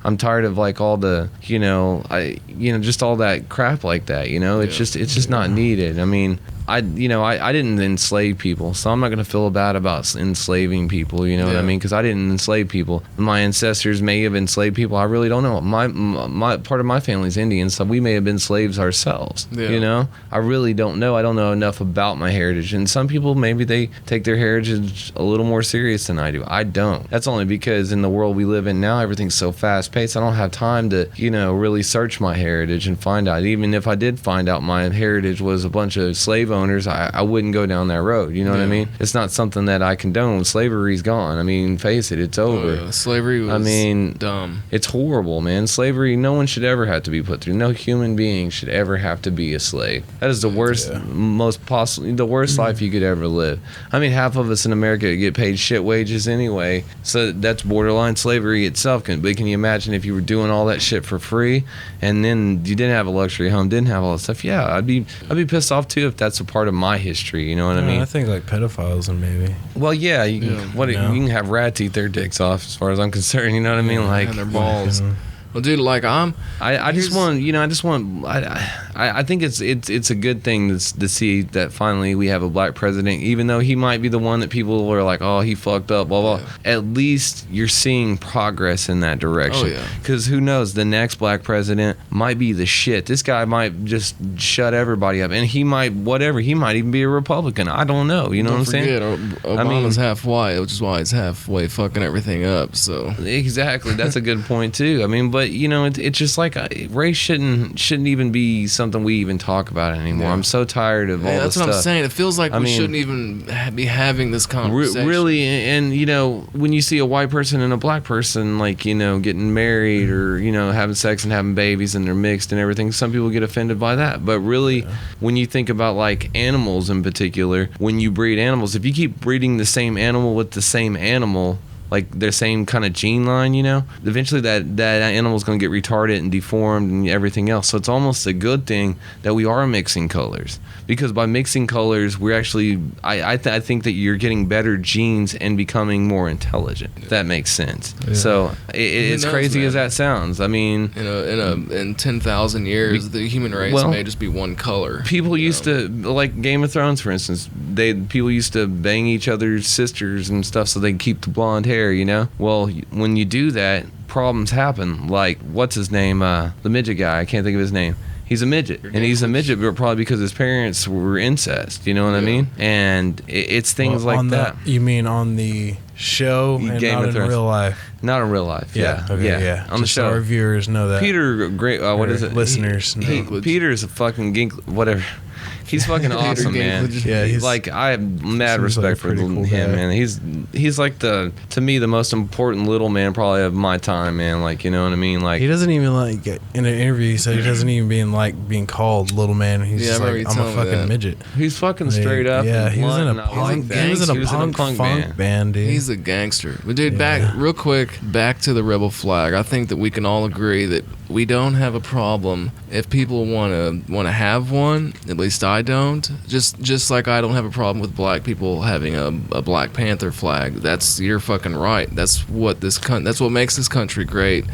I'm tired of like all the just all that crap like that. It's just not needed. I mean, I didn't enslave people, so I'm not going to feel bad about enslaving people, what I mean? Because I didn't enslave people. My ancestors may have enslaved people. I really don't know. My part of my family's Indian, so we may have been slaves ourselves, I really don't know. I don't know enough about my heritage. And some people, maybe they take their heritage a little more serious than I do. I don't. That's only because in the world we live in now, everything's so fast-paced. I don't have time to, really search my heritage and find out. Even if I did find out my heritage was a bunch of slave owners, I wouldn't go down that road. You know what I mean? It's not something that I condone. Slavery's gone. I mean, face it, it's over. Slavery was dumb. It's horrible, man. Slavery, no one should ever have to be put through. No human being should ever have to be a slave. That is the worst, the worst life you could ever live. I mean, half of us in America get paid shit wages anyway, so that's borderline slavery itself. But can you imagine if you were doing all that shit for free, and then you didn't have a luxury home, didn't have all that stuff? Yeah, I'd be pissed off too if that's a part of my history. You know what I mean? I think like pedophiles and maybe. Well, yeah, you can have rats eat their dicks off, as far as I'm concerned. You know what I mean? Like, and their balls. Well, dude, like I think it's a good thing to see that finally we have a black president, even though he might be the one that people are like, oh, he fucked up, blah blah. Yeah. At least you're seeing progress in that direction. Oh yeah. Because who knows, the next black president might be the shit. This guy might just shut everybody up, and he might even be a Republican. I don't know. You know what I'm saying? Obama's half white, which is why he's halfway fucking everything up. So exactly, that's a good point too. I mean, but it's just like race shouldn't even be something we even talk about anymore. Yeah. I'm so tired of all this stuff. That's what I'm saying. It feels like we shouldn't even be having this conversation. Really, and when you see a white person and a black person, like, getting married or, having sex and having babies and they're mixed and everything, some people get offended by that. But really, when you think about like animals in particular, when you breed animals, if you keep breeding the same animal with the same animal, like their same kind of gene line, eventually that animal's going to get retarded and deformed and everything else. So it's almost a good thing that we are mixing colors, because by mixing colors, we're actually, I think that you're getting better genes and becoming more intelligent. If that makes sense. Yeah. So it's crazy as that sounds. I mean, in 10,000 years, the human race may just be one color. People used to, like Game of Thrones, for instance, people used to bang each other's sisters and stuff so they could keep the blonde hair. Well, when you do that, problems happen. Like, what's his name? The midget guy. I can't think of his name. He's a midget, and he's a midget, but probably because his parents were incest. You know what I mean? And it's things like that. You mean on the show and Game not in real life? Not in real life. Yeah. Okay, yeah. On the show, so our viewers know that. Peter, great. What is it? Listeners. Peter's a fucking whatever. He's fucking awesome, man. Yeah, he's like, I have mad respect for him, man. He's like to me the most important little man probably of my time, man. Like, you know what I mean? Like, he doesn't even like in an interview. He said he doesn't even being called little man. He's just like, I'm a fucking midget. He's fucking straight up. Yeah, he was in a punk band, dude. He's a gangster. But dude, back to the rebel flag. I think that we can all agree that we don't have a problem if people want to have one. At least I don't. Just like I don't have a problem with black people having a Black Panther flag. You're fucking right. That's what makes this country great,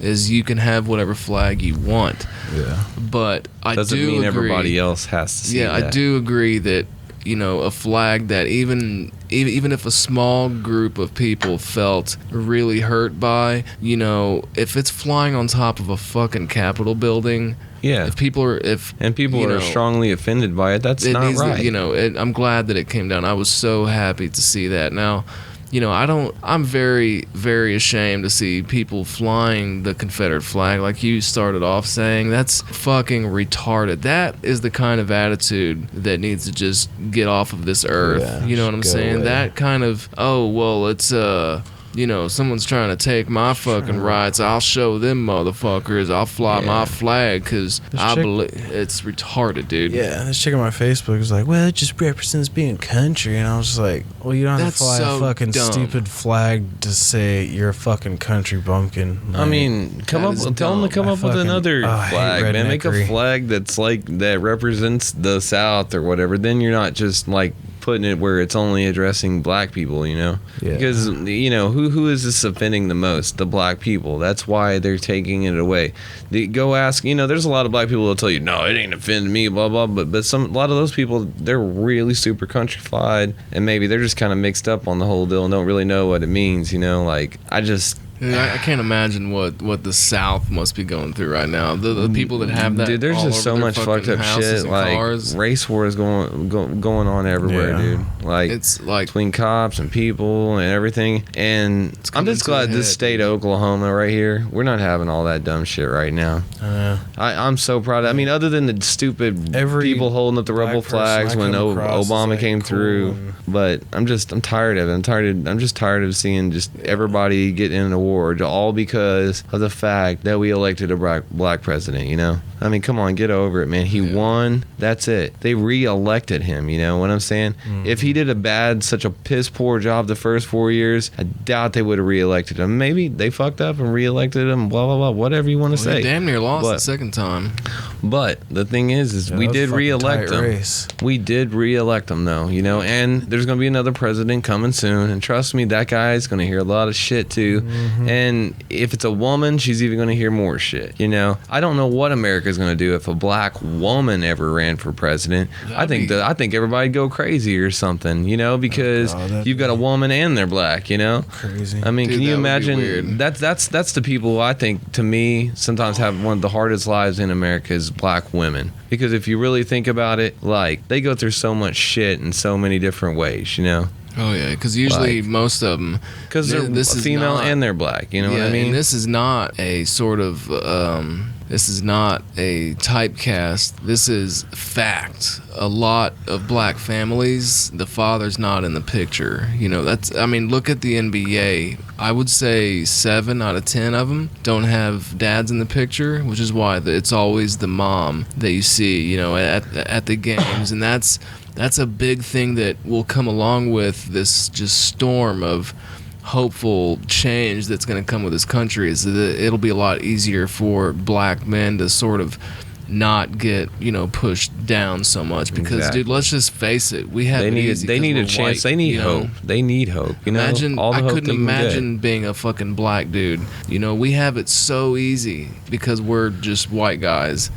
is you can have whatever flag you want. Yeah. But I doesn't do mean agree, everybody else has to see that. I do agree that a flag that even if a small group of people felt really hurt by, if it's flying on top of a fucking Capitol building. Yeah. If people are strongly offended by it, that's not right. I'm glad that it came down. I was so happy to see that. Now, I'm very, very ashamed to see people flying the Confederate flag like you started off saying. That's fucking retarded. That is the kind of attitude that needs to just get off of this earth. Yeah, you know what I'm saying? away. That kind of, it's someone's trying to take my fucking rights. I'll show them motherfuckers. I'll fly my flag because I believe it's retarded, dude. Yeah, this chick on my Facebook was like, well, it just represents being country. And I was just like, well, you don't have to fly a fucking stupid flag to say you're a fucking country bumpkin. Like, I mean, tell them to come up with another flag, man. Make a flag that's like, that represents the South or whatever. Then you're not just like putting it where it's only addressing black people, Yeah. Because, who is this offending the most? The black people. That's why they're taking it away. Go ask, there's a lot of black people that'll tell you, no, it ain't offending me, blah, blah, but a lot of those people, they're really super countrified, and maybe they're just kind of mixed up on the whole deal and don't really know what it means, I can't imagine what the South must be going through right now. The people that have that. Dude, there's all just over so their much fucked fucking up houses shit. and Like cars. race war is going on everywhere, dude. Like It's like between cops and people and everything. And I'm just glad this state of Oklahoma right here, we're not having all that dumb shit right now. I'm so proud. I mean, other than the stupid people holding up the rebel flags when Obama came through, but I'm tired of it. I'm just tired of seeing just everybody get in an award all because of the fact that we elected a black president. I mean, come on, get over it, man. He won. That's it. They re-elected him. You know what I'm saying? Mm-hmm. If he did such a piss poor job the first 4 years, I doubt they would have re-elected him. Maybe they fucked up and re-elected him. Blah blah blah. Whatever you want to say. He damn near lost the second time. But the thing is we did re-elect him. We did re-elect him, though. And there's gonna be another president coming soon. And trust me, that guy's gonna hear a lot of shit too. Mm-hmm. And if it's a woman, she's even gonna hear more shit. I don't know what America's gonna do if a black woman ever ran for president. I think everybody'd go crazy or something. Because you've got a woman and they're black. Crazy. I mean, can you imagine? That's the people I think, to me, sometimes have one of the hardest lives in America is black women. Because if you really think about it, like, they go through so much shit in so many different ways. Oh yeah, because usually most of them, because they're female and they're black. You know what I mean? And this is not a sort of this is not a typecast. This is fact. A lot of black families, the father's not in the picture. Look at the NBA. I would say 7 out of 10 of them don't have dads in the picture, which is why it's always the mom that you see, at the games, and that's a big thing that will come along with this just storm of hopeful change that's going to come with this country. Is that it'll be a lot easier for black men to sort of not get pushed down so much, because dude, let's just face it, we have they need a chance. White, they need hope. They need hope. I couldn't imagine being a fucking black dude. We have it so easy because we're just white guys.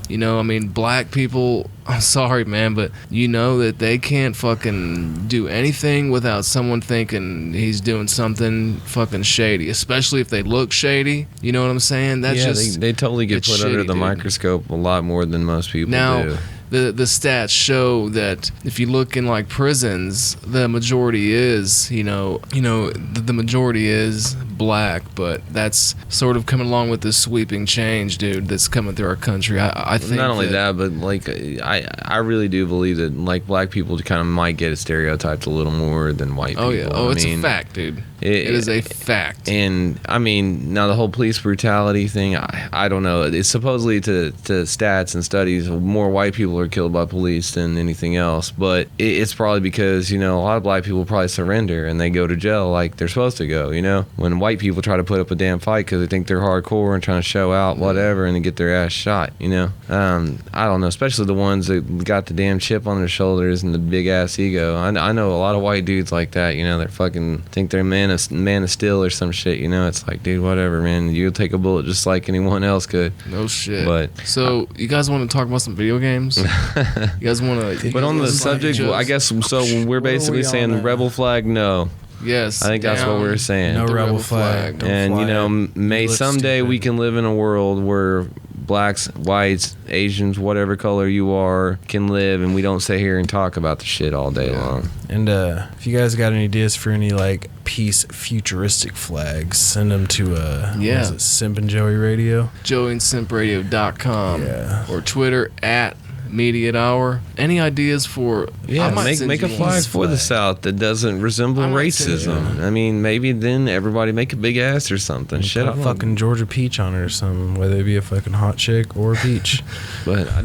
Black people, I'm sorry, man, but that they can't fucking do anything without someone thinking he's doing something fucking shady, especially if they look shady. You know what I'm saying? That's they totally get put under the microscope a lot more than most people do. The stats show that if you look in like prisons, the majority is, the majority is black, but that's sort of coming along with this sweeping change, dude, that's coming through our country. I think not only that, but like I really do believe that like black people kind of might get stereotyped a little more than white people. Oh yeah, it's a fact, dude. It is a fact. And now the whole police brutality thing, I don't know. It's supposedly to stats and studies, more white people are killed by police than anything else. But it's probably because, a lot of black people probably surrender and they go to jail like they're supposed to go, when white white people try to put up a damn fight because they think they're hardcore and trying to show out whatever, and then get their ass shot, you know. I don't know, especially the ones that got the damn chip on their shoulders and the big ass ego. I know a lot of white dudes like that, you know. They're fucking think they're man of steel or some shit, you know. It's like, dude, whatever, man. You'll take a bullet just like anyone else could. No shit. But so you guys want to talk about some video games? You guys want to? But on the subject, I guess so. We're basically saying the rebel flag, no. Yes, I think that's what we're saying. No rebel flag. And you know, may someday we can live in a world where blacks, whites, Asians, whatever color you are, can live, and we don't sit here and talk about the shit all day long. And if you guys got any ideas for any like peace futuristic flags, send them to what is it, Simp and Joey Radio, joeyandsimpradio.com, or Twitter at Mediot Hour. Any ideas for? Yeah, make a flag for the South that doesn't resemble racism. I mean, maybe then everybody make a big ass or something. Shit, put a fucking Georgia peach on it or something, whether it be a fucking hot chick or a peach. But I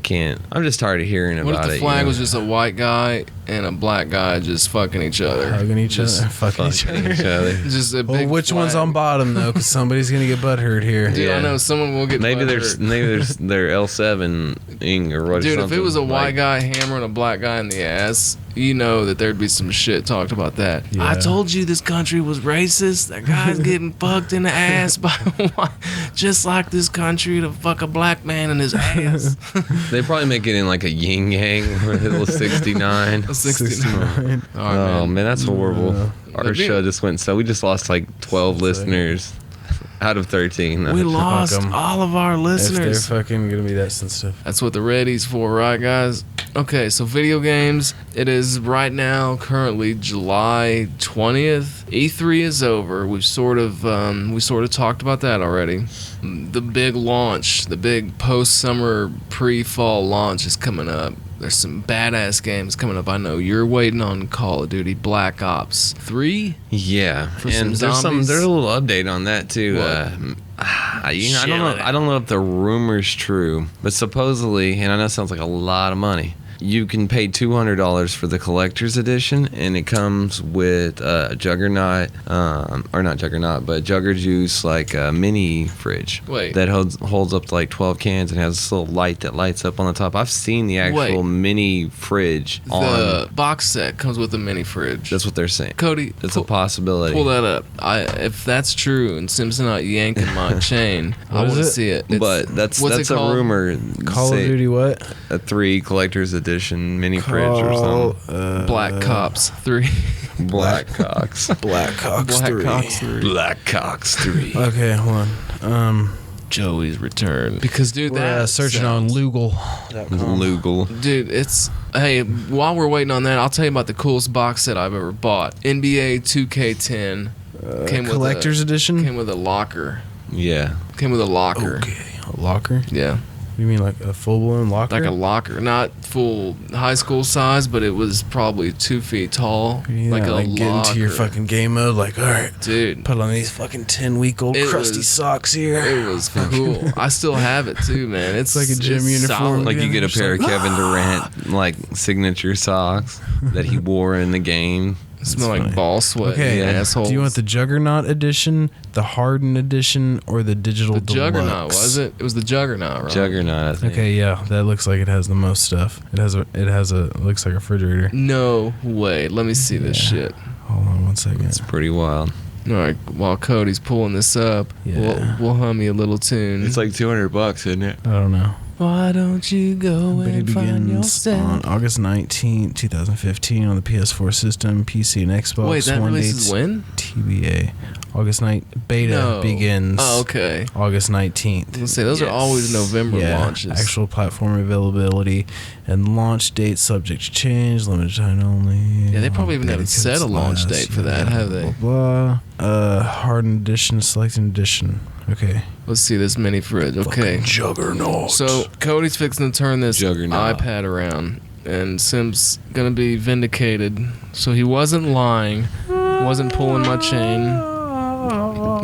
can't. I'm just tired of hearing about it. What if the flag was just a white guy and a black guy just fucking each other, hugging each other, fucking each other? Just a big. Well, which one's on bottom though? Because somebody's gonna get butthurt here. Dude, I know someone will get. Maybe there's their L7ing or what. Dude, if it was a white guy hammering a black guy in the ass, you know that there'd be some shit talked about that. Yeah. I told you this country was racist. That guy's getting fucked in the ass by a white, just like this country to fuck a black man in his ass. They probably make it in like a yin yang or a little 69. 69. Oh man, that's horrible. Our show just went we just lost like 12 listeners. Out of 13. We lost all of our listeners. If they're fucking gonna be that sensitive. That's what the Ready's for, right, guys? Okay, so video games. It is right now, currently July 20th. E3 is over. We sort of talked about that already. The big launch, the big post-summer, pre-fall launch is coming up. There's some badass games coming up. I know you're waiting on Call of Duty Black Ops 3. Yeah, for and some there's a little update on that too. I don't know if the rumor's true, but supposedly, and I know it sounds like a lot of money, you can pay $200 for the collector's edition, and it comes with Juggernaut, or not Juggernaut, but Jugger Juice, like a mini fridge. Wait. That holds up to like 12 cans and has this little light that lights up on the top. I've seen the actual mini fridge. The box set comes with a mini fridge. That's what they're saying. Cody, that's a possibility. Pull that up. If that's true and Sim's not yanking my chain, I want to see it. But that's a rumor. Call of Duty what? A 3 collector's edition mini fridge or something. Black Cops 3. Black Cox 3. Black Cox 3. Okay, hold on. Joey's Return. Because, dude, we're searching on Lugal. Dude, hey, while we're waiting on that, I'll tell you about the coolest box set I've ever bought. NBA 2K10. Collector's edition? Came with a locker. Yeah. Came with a locker. Okay. A locker? Yeah. You mean like a full-blown locker? Like a locker. Not full high school size, but it was probably 2 feet tall. Yeah, like a locker. Get into your fucking game mode, like, all right, dude, put on these fucking 10-week-old crusty socks here. It was cool. I still have it too, man. It's like a gym uniform. Solid. Like you get a pair of Kevin Durant like signature socks that he wore in the game. Smell like ball sweat. Okay, assholes. Do you want the Juggernaut edition, the Hardened edition, or the digital deluxe? Juggernaut, was it? It was the Juggernaut, right? Juggernaut, I think. Okay, yeah, that looks like it has the most stuff. It looks like a refrigerator. No way. Let me see this shit. Hold on 1 second. It's pretty wild. All right, while Cody's pulling this up, we'll hum you a little tune. It's like $200, isn't it? I don't know. Why don't you go and find yourself? On August 19, 2015 on the PS4 system, PC, and Xbox. Wait, that releases when? TBA. August 9th. Beta begins. Oh, okay. August 19th. Let's say those are always November launches. Actual platform availability and launch date subject to change. Limited time only. Yeah, they probably even haven't set a launch date for that, have they? Blah, blah. Hardened edition, selected edition. Okay. Let's see this mini fridge. Okay. Fucking Juggernaut. So Cody's fixing to turn this Juggernaut iPad around, and Sim's gonna be vindicated. So he wasn't lying, wasn't pulling my chain.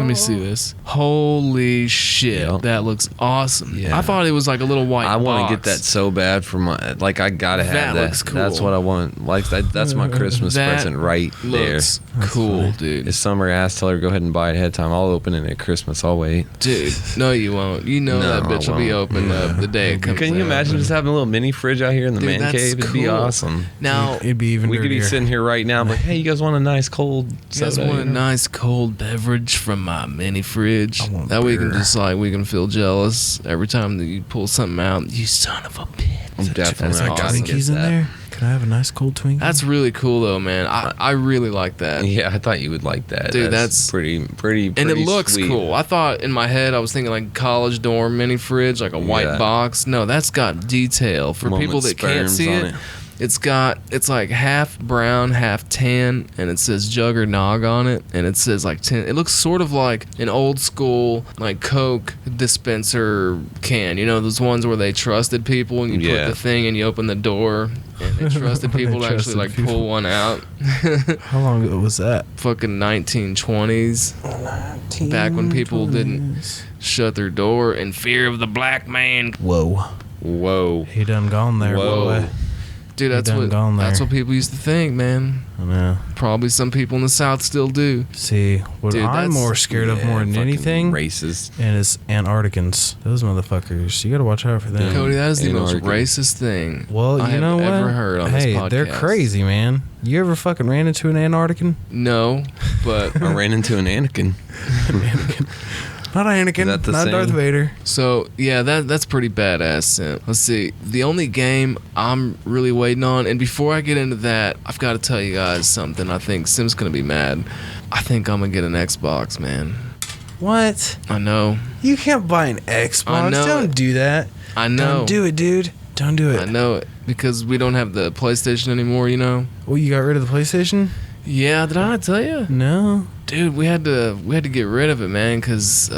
Let me see this. Holy shit. Yep. That looks awesome. Yeah. I thought it was like a little white I want to get box. that so bad for my, like, I gotta have That that. looks cool. That's what I want. Like, that's my Christmas That present right there. Looks cool, dude. This summer, ask, tell her go ahead and buy it ahead of time. I'll open it at Christmas. I'll wait. Dude, no, you won't. You know No, that bitch I will be won't. opened up the day it comes Can you out. imagine just having a little mini fridge out here in the Dude, man that's cave? It'd be cool. awesome. Now, It'd be even We could be dirtier. sitting here right now, like, hey, you guys want a nice cold you guys soda? want a nice cold beverage from my mini fridge? I want That way we can beer. just like, we can feel jealous every time that you pull something out. You son of a bitch. I'm definitely That's I gotta awesome. get Twinkies in that. there? Can I have a nice cold Twinkie? That's really cool though, man. I really like that. Yeah, I thought you would like that. Dude, that's- pretty And it looks sweet. cool. I thought in my head I was thinking like college dorm mini fridge, like a white Yeah. box. No, that's got detail. For One people with that can't sperms see on it, it's like half brown, half tan, and it says Jug or Nog on it, and it says like 10. It looks sort of like an old school like Coke dispenser can. You know those ones where they trusted people and you Yeah. put the thing and you open the door, and they trusted They people to actually trusted like people. pull one out. How long ago was that? Fucking 1920s. Back when people didn't shut their door in fear of the black man. Whoa. Whoa. He done gone there, Whoa. boy. Dude, He that's done what gone there. that's what people used to think, man. I know. Probably some people in the South still do. See, what Dude, I'm that's- more scared of Yeah, more than fucking anything Racist. and is Antarcticans. Those motherfuckers. You gotta watch out for them. Cody, that is the most Antarctica. racist thing Well, I you have know what? ever heard on hey, this podcast. they're crazy, man. You ever fucking ran into an Antarctican? No, but I ran into an Anakin. Not Anakin. Is that the not same? Darth Vader. so yeah, that's pretty badass. Sim. Let's see. The only game I'm really waiting on, and before I get into that, I've got to tell you guys something. I think Sim's gonna be mad. I think I'm gonna get an Xbox, man. What? I know. You can't buy an Xbox. I know Don't it. do that. I know. Don't do it, dude. Don't do it. I know it because we don't have the PlayStation anymore. You know. Well, you got rid of the PlayStation? Yeah, did I not tell you? No. Dude, we had to get rid of it, man, because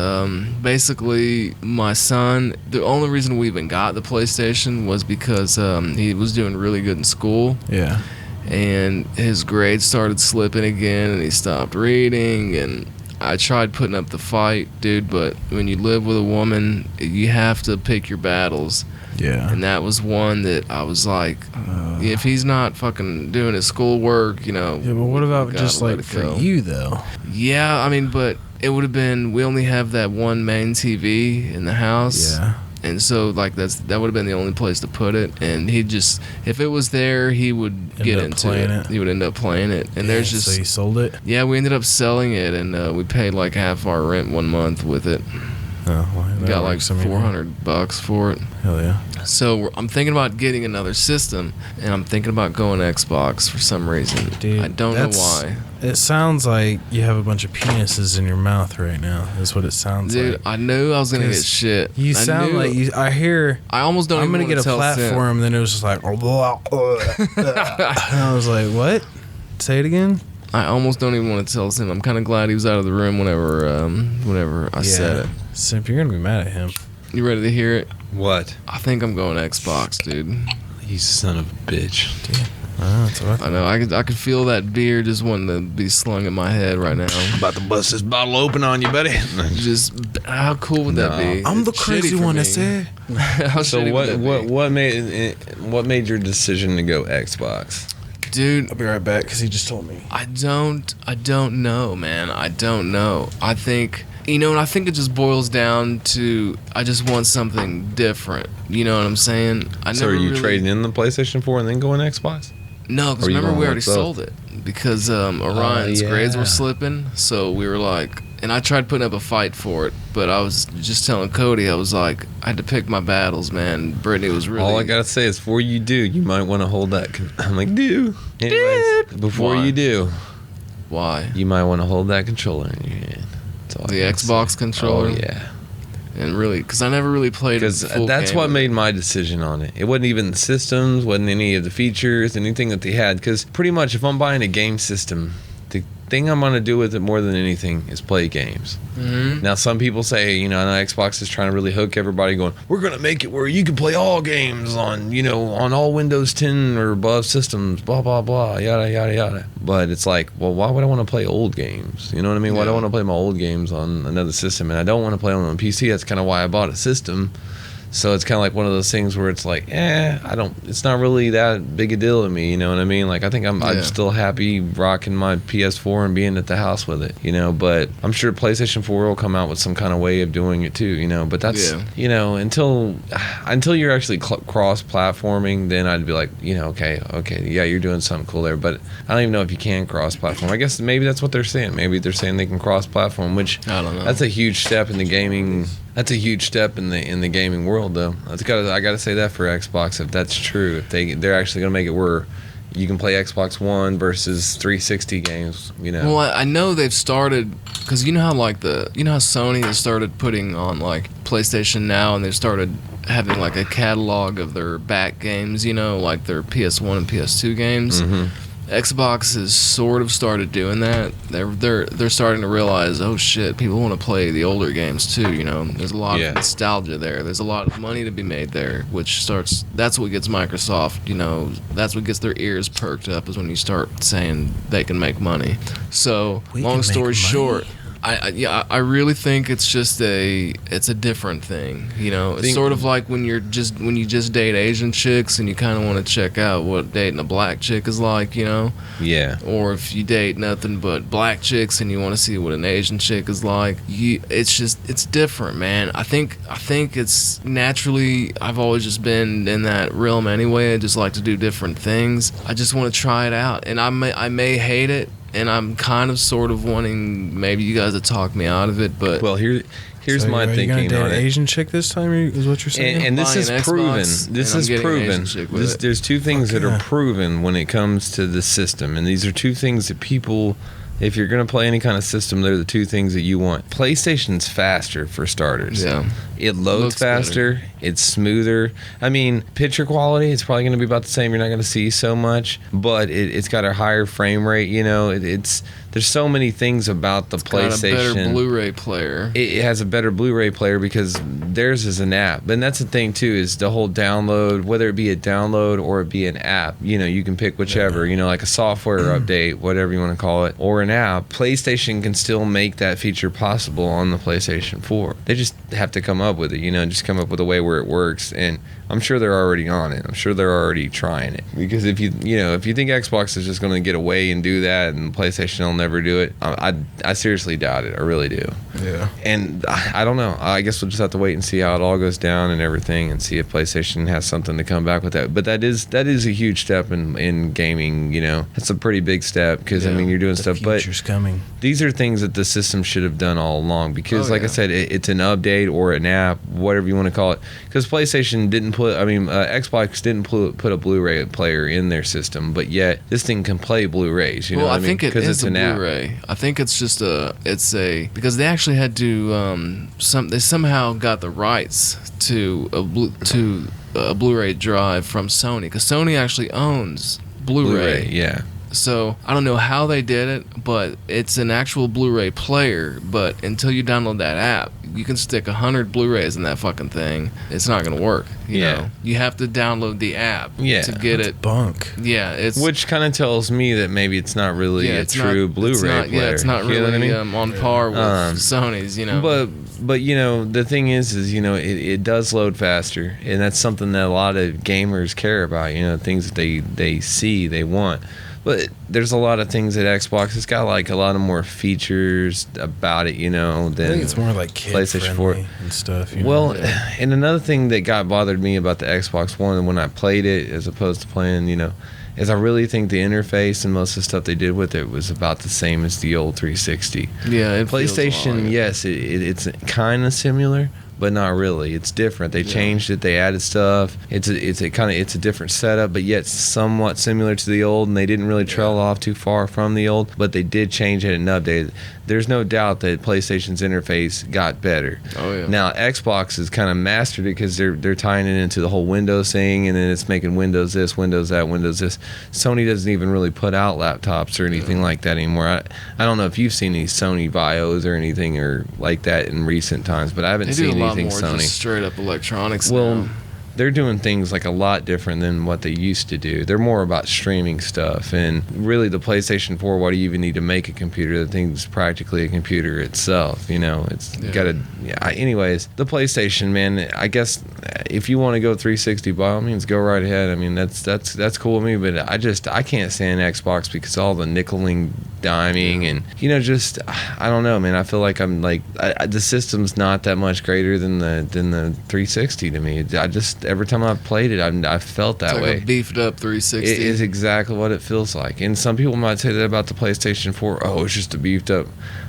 basically my son, the only reason we even got the PlayStation was because he was doing really good in school, Yeah. and his grades started slipping again, and he stopped reading, and I tried putting up the fight, dude, but when you live with a woman, you have to pick your battles. Yeah. And that was one that I was like, if he's not fucking doing his schoolwork, you know. Yeah, but what about gotta just let like it for go. you though? Yeah, I mean, but it would have been, we only have that one main TV in the house. Yeah. And so, like, that would have been the only place to put it. And he just, if it was there, he would get up into playing it. it. He would end up playing it. And there's just, So you sold it? yeah, we ended up selling it, and we paid like half our rent 1 month with it. Oh, well, We that got like works. I mean, $400 for it. Hell yeah. So I'm thinking about getting another system, and I'm thinking about going Xbox for some reason. Dude, I don't know that's- why. It sounds like you have a bunch of penises in your mouth right now. That's what it sounds Dude, like. I knew I was gonna get 'Cause shit. You I sound knew- like you. I hear. I almost don't. I'm even gonna get a tell Sim. platform. Then it was just like. And I was like, what? Say it again. I almost don't even want to tell Sim. I'm kind of glad he was out of the room whenever I said it. Simp, you're gonna be mad at him. You ready to hear it? What? I think I'm going Xbox, dude. You son of a bitch. That's what I I thought. know. I could feel that beer just wanting to be slung in my head right now. About to bust this bottle open on you, buddy. Just how cool would that No. be? I'm the It's crazy shitty for one me. to say. How So shitty would that be? what made your decision to go Xbox? Dude, I'll be right back because he just told me. I don't know, man. I don't know. I think, you know, and I think it just boils down to I just want something different. You know what I'm saying? So are you trading in the PlayStation 4 and then going Xbox? No, because Or you remember going we already with both? sold it because Orion's grades yeah. were slipping. So we were like, and I tried putting up a fight for it, but I was just telling Cody, I was like, I had to pick my battles, man. Brittany was really. All I gotta say is, before you do, you might want to hold that. I'm like, do. Anyways, before Why? you do, Why? you might want to hold that controller in your hand. That's all I The gotta Xbox say. controller? Oh yeah. And really, because I never really played. Because a full that's game what with made my decision on it. It wasn't even the systems, wasn't any of the features, anything that they had. Because pretty much, if I'm buying a game system, thing I'm gonna do with it more than anything is play games. Mm-hmm. Now, some people say, I know Xbox is trying to really hook everybody, going, we're gonna make it where you can play all games on, on all Windows 10 or above systems, blah blah blah, yada yada yada. But it's like, well, why would I want to play old games? You know what I mean? Why do I want to play my old games on another system? And I don't want to play them on PC. That's kind of why I bought a system. So it's kind of like one of those things where it's like, it's not really that big a deal to me, you know what I mean? Like, I think I'm still happy rocking my PS4 and being at the house with it, but I'm sure PlayStation 4 will come out with some kind of way of doing it too, but that's, until you're actually cross-platforming, then I'd be like, okay, yeah, you're doing something cool there, but I don't even know if you can cross-platform. I guess maybe that's what they're saying. Maybe they're saying they can cross-platform, which I don't know. That's a huge step in the gaming. That's a huge step in the gaming world, though. I gotta say that for Xbox, if that's true, if they're actually gonna make it where you can play Xbox One versus 360 games, Well, I know they've started, because how how Sony has started putting on like PlayStation Now, and they've started having like a catalog of their back games, like their PS1 and PS2 games. Mm-hmm. Xbox has sort of started doing that. They're starting to realize, oh shit, people want to play the older games too. There's a lot of nostalgia there. There's a lot of money to be made there, that's what gets Microsoft. That's what gets their ears perked up, is when you start saying they can make money. So long story short, I really think it's just it's a different thing. It's sort of like when you just date Asian chicks and you kind of want to check out what dating a black chick is like, Yeah. Or if you date nothing but black chicks and you want to see what an Asian chick is like, it's different, man. I think it's naturally, I've always just been in that realm anyway. I just like to do different things. I just want to try it out, and I may hate it. And I'm kind of sort of wanting maybe you guys to talk me out of it, but here's my thinking on it. Are you gonna date an Asian chick this time, is what you're saying? And this is proven. There's two things that are proven when it comes to the system, and these are two things that people, if you're going to play any kind of system, they're the two things that you want. PlayStation's faster, for starters. Yeah. It loads faster. Better. It's smoother. I mean, picture quality, it's probably going to be about the same. You're not going to see so much, but it's got a higher frame rate. There's so many things about the PlayStation. Got a better Blu-ray player. It has a better Blu-ray player because theirs is an app. And that's the thing, too, is the whole download, whether it be a download or it be an app, you can pick whichever, like a software update, whatever you want to call it, or an app. PlayStation can still make that feature possible on the PlayStation 4. They just have to come up with it, just come up with a way where it works. And I'm sure they're already on it. I'm sure they're already trying it. Because if you think Xbox is just going to get away and do that and PlayStation will never do it, I seriously doubt it. I really do. Yeah. And I don't know. I guess we'll just have to wait and see how it all goes down and everything, and see if PlayStation has something to come back with that. But that is a huge step in gaming. That's a pretty big step, because you're doing stuff. But future's coming. These are things that the system should have done all along, because I said, it's an update or an app, whatever you want to call it. Because PlayStation didn't Xbox didn't put a Blu-ray player in their system, but yet this thing can play Blu-rays. You know what I mean? Think it is it's an Blu-ray. App. I think it's just because they actually had to they somehow got the rights to a Blu-ray drive from Sony, because Sony actually owns Blu-ray. Yeah. So I don't know how they did it, but it's an actual Blu-ray player. But until you download that app, you can stick 100 Blu-rays in that fucking thing. It's not gonna work. You know? You have to download the app to get it. Bunk. Yeah, which kind of tells me that maybe it's not really a true Blu-ray player. Yeah, it's not really on par with Sony's. But the thing is it does load faster, and that's something that a lot of gamers care about. Things that they see, they want. But there's a lot of things at Xbox. It's got like a lot of more features about it, than I think it's more like PlayStation 4 and stuff. Well, and another thing that bothered me about the Xbox One when I played it, as opposed to playing, is I really think the interface and most of the stuff they did with it was about the same as the old 360. Yeah, PlayStation, yes, it's kind of similar, but not really. It's different. They changed it. They added stuff. It's a different setup, but yet somewhat similar to the old, and they didn't really trail off too far from the old, but they did change it and update it. There's no doubt that PlayStation's interface got better. Oh yeah. Now Xbox has kind of mastered it because they're tying it into the whole Windows thing, and then it's making Windows this, Windows that, Windows this. Sony doesn't even really put out laptops or anything like that anymore. I don't know if you've seen any Sony Vios or anything or like that in recent times, but I haven't seen anything Sony. Just straight up electronics. Well, now. They're doing things like a lot different than what they used to do. They're more about streaming stuff, and really the PlayStation 4, why do you even need to make a computer? The thing's practically a computer itself, you know. It's got a anyways, the PlayStation, man, I guess if you want to go 360, by all means go right ahead. I mean, that's cool with me, but I can't stand Xbox because all the nickeling, diming, and you know, just I don't know, man. I feel like I'm like the system's not that much greater than the 360 to me. I just every time I've played it, I felt that it's like way. A beefed up 360. It is exactly what it feels like. And some people might say that about the PlayStation 4. Oh, it's just a beefed up.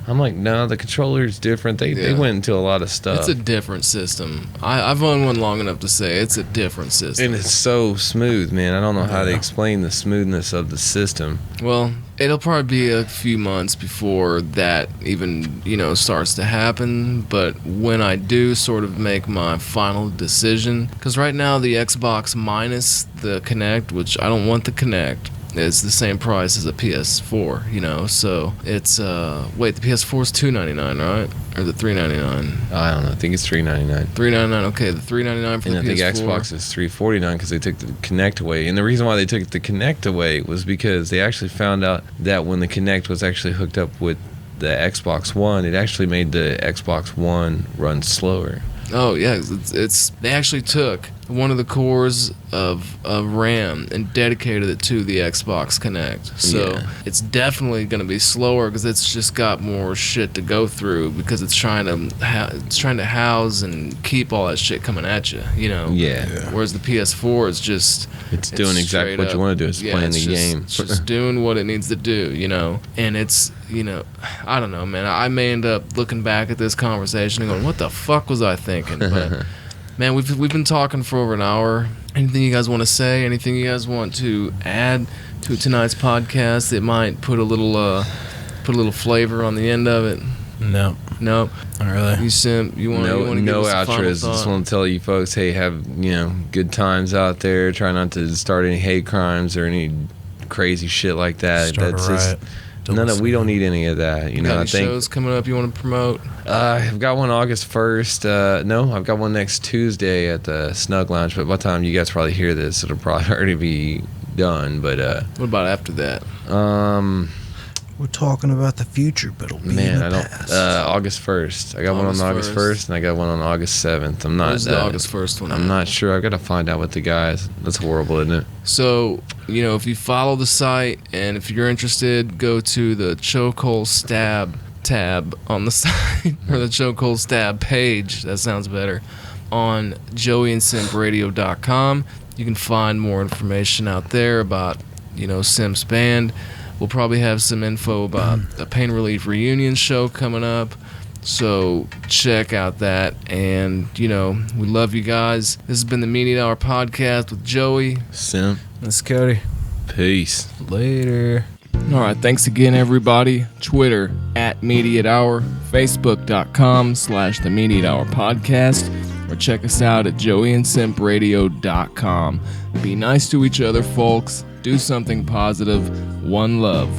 I'm like, no, the controller is different. They went into a lot of stuff. It's a different system. I've owned one long enough to say it's a different system. And it's so smooth, man. I don't know how to explain the smoothness of the system. Well, it'll probably be a few months before that even, starts to happen. But when I do sort of make my final decision, because right now the Xbox minus the Kinect, which I don't want the Kinect, is the same price as a PS4, so it's wait, the PS4 is $299, right? Or the $399? I don't know. I think it's $399. $399, okay, the $399 for and the PS4. I think Xbox is $349 because they took the Kinect away. And the reason why they took the Kinect away was because they actually found out that when the Kinect was actually hooked up with the Xbox One, it actually made the Xbox One run slower. Oh yeah, it's they actually took one of the cores of RAM and dedicated it to the Xbox Kinect. So it's definitely going to be slower because it's just got more shit to go through because it's trying to house and keep all that shit coming at you, Yeah. Whereas the PS4 is just it's doing exactly what you want to do. It's playing the game. It's just doing what it needs to do, And it's I don't know, man. I may end up looking back at this conversation and going, "What the fuck was I thinking?" But man, we've been talking for over an hour. Anything you guys want to say? Anything you guys want to add to tonight's podcast that might put a little flavor on the end of it? No, not really. You want to no give us a final outros. thought? Just want to tell you folks, hey, have good times out there. Try not to start any hate crimes or any crazy shit like that. Start a riot. We don't need any of that. You got any shows coming up you want to promote? I've got one August 1st. No, I've got one next Tuesday at the Snug Lounge. But by the time you guys probably hear this, it'll probably already be done. But what about after that? We're talking about the future, but it'll be in the past. August 1st. I got one on August 1st, and I got one on August 7th. I'm not. Where's the August 1st one? I'm not sure. I've got to find out with the guys. That's horrible, isn't it? So, if you follow the site, and if you're interested, go to the Chokehold Stab tab on the site, or the Chokehold Stab page. That sounds better. On joeyandsimpradio.com. You can find more information out there about, Simps Band. We'll probably have some info about a Pain Relief reunion show coming up. So check out that. And, we love you guys. This has been the Mediot Hour podcast with Joey. Simp. That's Cody. Peace. Later. All right. Thanks again, everybody. Twitter @Mediot Hour. Facebook.com/The Mediot Hour podcast. Or check us out at joeyandsimpradio.com. Be nice to each other, folks. Do something positive. One love.